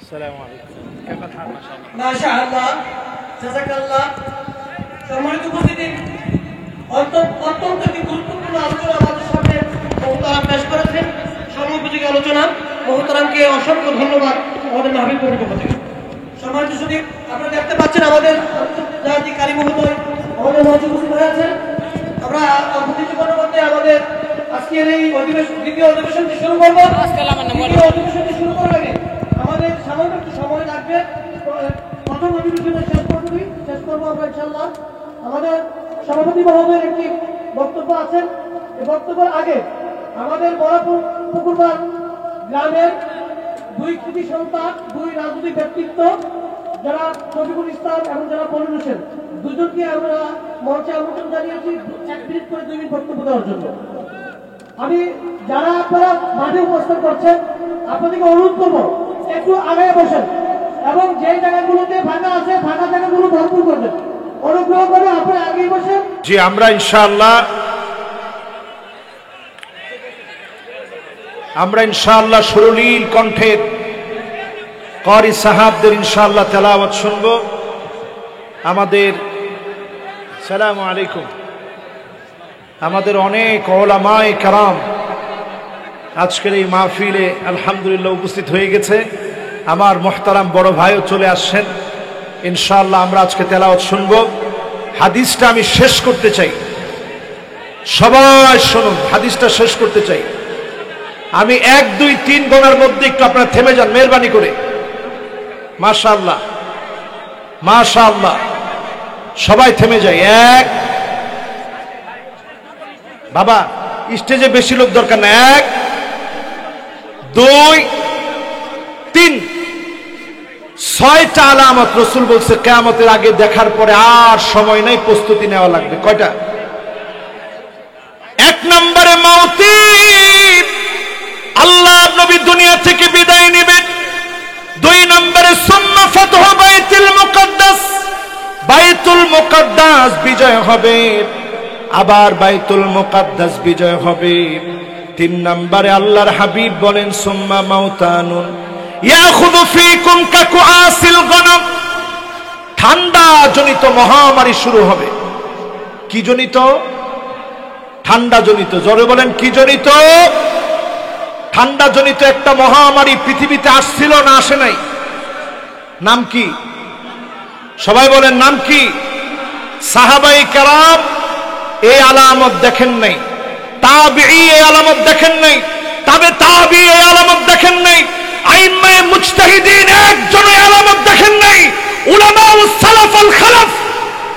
[SPEAKER 1] আসসালামু আলাইকুম। কেমন হাল?
[SPEAKER 2] মাশাআল্লাহ, জাযাকাল্লাহ। সম্মানিত উপস্থিতি, অত্যন্ত একটি গুরুত্বপূর্ণ আলোচনা আমাদের সামনে মহতারাম পেশ করেছেন। সময়োপযোগী আলোচনা। মহতারামকে অসংখ্য ধন্যবাদ আমাদের মাহফিল কমিটির পক্ষ থেকে। সম্মানিত সুধী, আপনারা দেখতে পাচ্ছেন আমাদের জাতি কারি মহোদয় আমাদের মঞ্চে উপস্থিত হয়ে আছেন। আমরা অতিথিগণের মধ্যে আমাদের আজকের এই দ্বিতীয় অধিবেশনটি শুরু করবো। দ্বিতীয় অধিবেশনটি শুরু করার আগে আমাদের সামান্য একটু সময় লাগবে। প্রথম অধিবেশনে শেষ করবো আমরা ইনশাআল্লাহ। আমাদের সভাপতি মহোদয়ের একটি বক্তব্য আছেন। এই বক্তব্যের আগে আমাদের বড়পুকুরপাড় গ্রামের দুই কৃতি সন্তান, দুই রাজনৈতিক ব্যক্তিত্ব যারা শফিকুল ইসলাম এবং যারা মনির হোসেন, দুজনকে আমরা মঞ্চে আমন্ত্রণ জানিয়েছি 1 মিনিট করে 2 মিনিট বক্তব্য দেওয়ার জন্য। আমি যারা আপনারা মাঠে উপস্থান করছেন আপনাদেরকে অনুরোধ করবো একটু আগে বসেন এবং যে জায়গাগুলোতে ফাঁকা আছে ফাঁকা জায়গাগুলো ভরপুর করবেন। অনুগ্রহ করে আপনারা আগে বসেন।
[SPEAKER 1] জি, আমরা ইনশাআল্লাহ সুরলীল কণ্ঠের ক্বারি সাহাবদের ইনশাআল্লাহ তেলাওয়াত শুনবো। আমাদের সালামু আলাইকুম, আমাদের অনেক উলামায়ে কেরাম আজকের এই মাহফিলে আলহামদুলিল্লাহ উপস্থিত হয়ে গেছে। আমার মুহতারাম বড় ভাইও চলে আসছেন। ইনশাআল্লাহ আমরা আজকে তেলাওয়াত শুনবো। হাদিসটা আমি শেষ করতে চাই, সবাই শুনুন, হাদিসটা শেষ করতে চাই। আমি 1 2 3 গণার মধ্যে একটু আপনারা থেমে যান মেহেরবানি করে। মাশাআল্লাহ মাশাআল্লাহ, সবাই থেমে যায়। 1, বাবা স্টেজে বেশি লোক দরকার না। 1 2 3, 6টা আলামত রাসূল বলছে কিয়ামতের আগে দেখার পরে আর সময় নাই, প্রস্তুতি নেওয়া লাগবে। কয়টা? 1 নম্বরে মওতি, আল্লাহ নবী দুনিয়া থেকে বিদায় নেবেন। 2 নম্বরে সুম্মা ফাতহু বাইতুল মুকাদ্দাস, বাইতুল মুকাদ্দাস বিজয় হবে, আবার বাইতুল মুকাদ্দাস বিজয় হবে। 3 নম্বরে আল্লাহর হাবিব বলেন সুম্মা মাউতানুন ইয়াখুযু ফীকুম কাকুআসিল গনম, ঠান্ডা জনিত মহামারী শুরু হবে। কি জনিত? ঠান্ডা জনিত। জোরে বলেন কি জনিত? ঠান্ডা জনিত একটা মহামারী পৃথিবীতে আসছিল না আসে নাই? নাম কি? সবাই বলেন নাম কি? সাহাবায়ে কেরাম এই আলামত দেখেন নাই, তাবিঈ এই আলামত দেখেন নাই, তবে তাবিঈ এই আলামত দেখেন নাই, আইম্মায়ে মুজতাহিদিন একজন এই আলামত দেখেন নাই, উলামাউস সালাফ আল খালাফ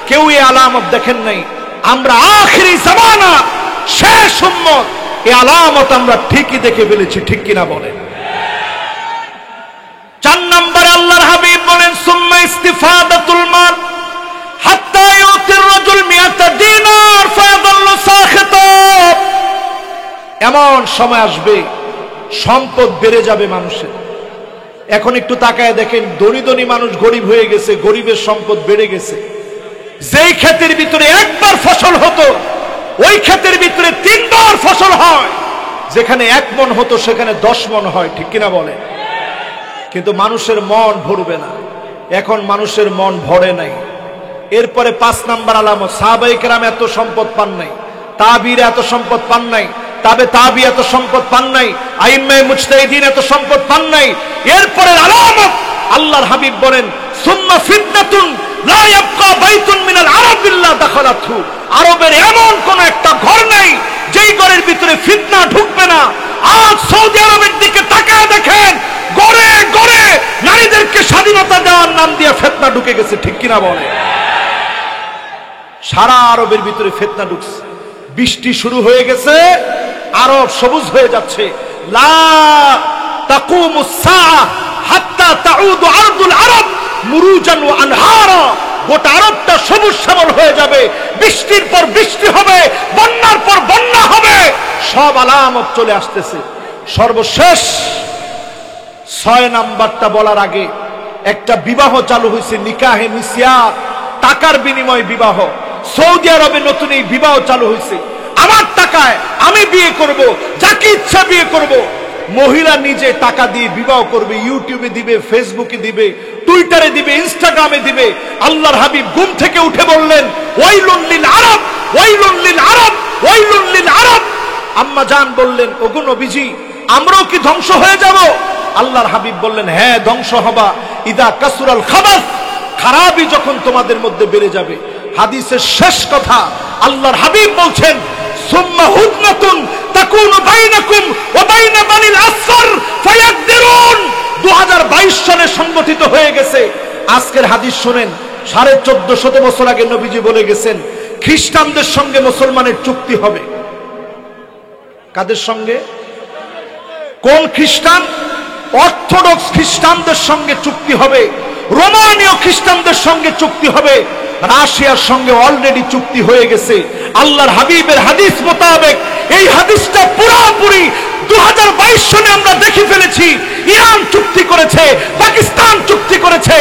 [SPEAKER 1] কেউ এই আলামত দেখেন নাই। আমরা আখিরি জামানা শেষ উম্মত, এই আলামত আমরা ঠিকই দেখে ফেলেছি, ঠিক কিনা বলেন? 4 নম্বরে আল্লাহর হাবিব বলেন সুম্মা ইস্তিফাদাতুল মাল হাত্তা ইউতির রাজুল 100 দিনার ফায়াদাল্লু সাখিতা, এমন সময় আসবে সম্পদ বেড়ে যাবে মানুষের। এখন একটু তাকায় দেখেন, ধনী ধনী মানুষ গরিব হয়ে গেছে, গরিবের সম্পদ বেড়ে গেছে। যেই ক্ষেতের ভিতরে 1 বার ফসল হতো ওই ক্ষেতের ভিতরে 3 বার ফসল হয়, যেখানে 1 মণ হতো সেখানে 10 মণ হয়, ঠিক কিনা বলে? কিন্তু মানুষের মন ভরবে না, এখন মানুষের মন ভরে নাই। এরপরে 5 নাম্বার আলামত, সাহাবায়ে কেরাম এত সম্পদ পান নাই, তাবিঈরা এত সম্পদ পান নাই, তবে তাবি এত সম্পদ পান নাই, আইম্মায়ে মুজতাহিদিন এত সম্পদ পান নাই। এরপরে আলামত আল্লাহর হাবিব বলেন সুম্মা ফিতনাতুন লা ইয়াবকা বাইতুন মিনাল আরব ইল্লা দাখালাতহু, আরবের এমন কোন একটা ঘর নাই যেই ঘরের ভিতরে ফিতনা ঢুকবে না। আজ সৌদি আরবের দিকে তাকায় দেখেন, ঘরে ঘরে নারীদেরকে স্বাধীনতা দেওয়ার নাম দিয়ে ফিতনা ঢুকে গেছে, ঠিক কিনা বলে? সারা আরবের ভিতরে ফিতনা ঢুকছে। বৃষ্টি শুরু হয়ে গেছে, আরব সবুজ হয়ে যাচ্ছে। লা তাকুমুস সাআ হাত্তা তাউদু আরদুল আরব মুরুজান ওয়া আনহারা, গোটা আরবটা সবুজ শ্যামল হয়ে যাবে, বৃষ্টির পর বৃষ্টি হবে, বন্যার পর বন্যা হবে, সব আলামত চলে আসতেছে। সর্বশেষ 6 নাম্বারটা বলার আগে একটা বিবাহ চালু হয়েছে, নিকাহে মিসিয়া, টাকার বিনিময়ে বিবাহ। সৌদি আরবে নতুন এই বিবাহ চালু হয়েছে। আমার টাকায় আমি বিয়ে করব, যাকে ইচ্ছা বিয়ে করব। মহিলা নিজে টাকা দিয়ে বিবাহ করবে, ইউটিউবে দিবে, ফেসবুকে দিবে, টুইটারে দিবে, ইনস্টাগ্রামে দিবে। আল্লাহর হাবিব ঘুম থেকে উঠে বললেন ওয়াইলুন লিল আরব, ওয়াইলুন লিল আরব, ওয়াইলুন লিল আরব। আম্মা জান বললেন ওগো নবীজি, আমরাও কি ধ্বংস হয়ে যাব? আল্লাহর হাবিব বললেন হ্যাঁ, ধ্বংস হবা। ইদা কাসুরাল খাবাস, খারাপই যখন তোমাদের মধ্যে বেড়ে যাবে। হাদিসের শেষ কথা আল্লাহর হাবিব বলছেন সুম্মা হুদনাতুন তাকুনু বাইনাকুম ওয়া বাইনা বানিল আসফার ফায়াকদিরুন। 2022 সালে সংগঠিত হয়ে গেছে। আজকের হাদিস শুনেন, 1450 বছর আগে নবীজি বলে গেছেন খ্রিস্টানদের সঙ্গে মুসলমানের চুক্তি হবে। কাদের সঙ্গে? কোন খ্রিস্টান? অর্থোডক্স খ্রিস্টানদের সঙ্গে চুক্তি হবে, রোমানীয় খ্রিস্টানদের সঙ্গে চুক্তি হবে, রাশিয়ার সঙ্গে অলরেডি চুক্তি হয়ে গেছে। আল্লাহর হাবিবের হাদিস মোতাবেক এই হাদিসটা পুরোপুরি 2022 সনে আমরা দেখে ফেলেছি। ইরান চুক্তি করেছে, পাকিস্তান চুক্তি করেছে,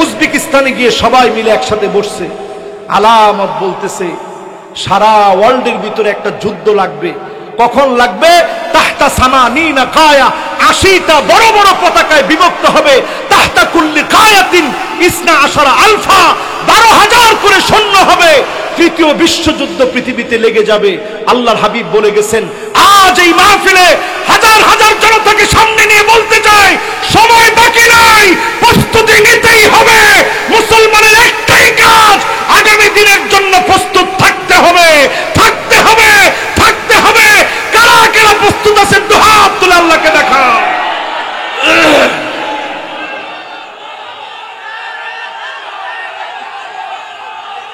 [SPEAKER 1] উজবেকিস্তানে গিয়ে সবাই মিলে একসাথে বসছে। আলামত বলতেছে সারা ওয়ার্ল্ডের ভিতরে একটা যুদ্ধ লাগবে। কখন লাগবে? তাহতা সামানিনা কায়া, 80টা বড় বড় পতাকায় বিভক্ত হবে। তাহতা কুল্লি কায়াতিন ইসনা আশারা আলফা, 12,000 করে সৈন্য হবে। তৃতীয় বিশ্বযুদ্ধ পৃথিবীতে লেগে যাবে। আল্লাহর হাবিব বলে গেছেন, আজ এই মাহফিলে হাজার হাজার জনতাকে সামনে নিয়ে বলতে চাই, সময় বাকি নাই, প্রস্তুতি নিতেই হবে। মুসলমানের একটাই কাজ, আগামী দিনের জন্য প্রস্তুত থাকতে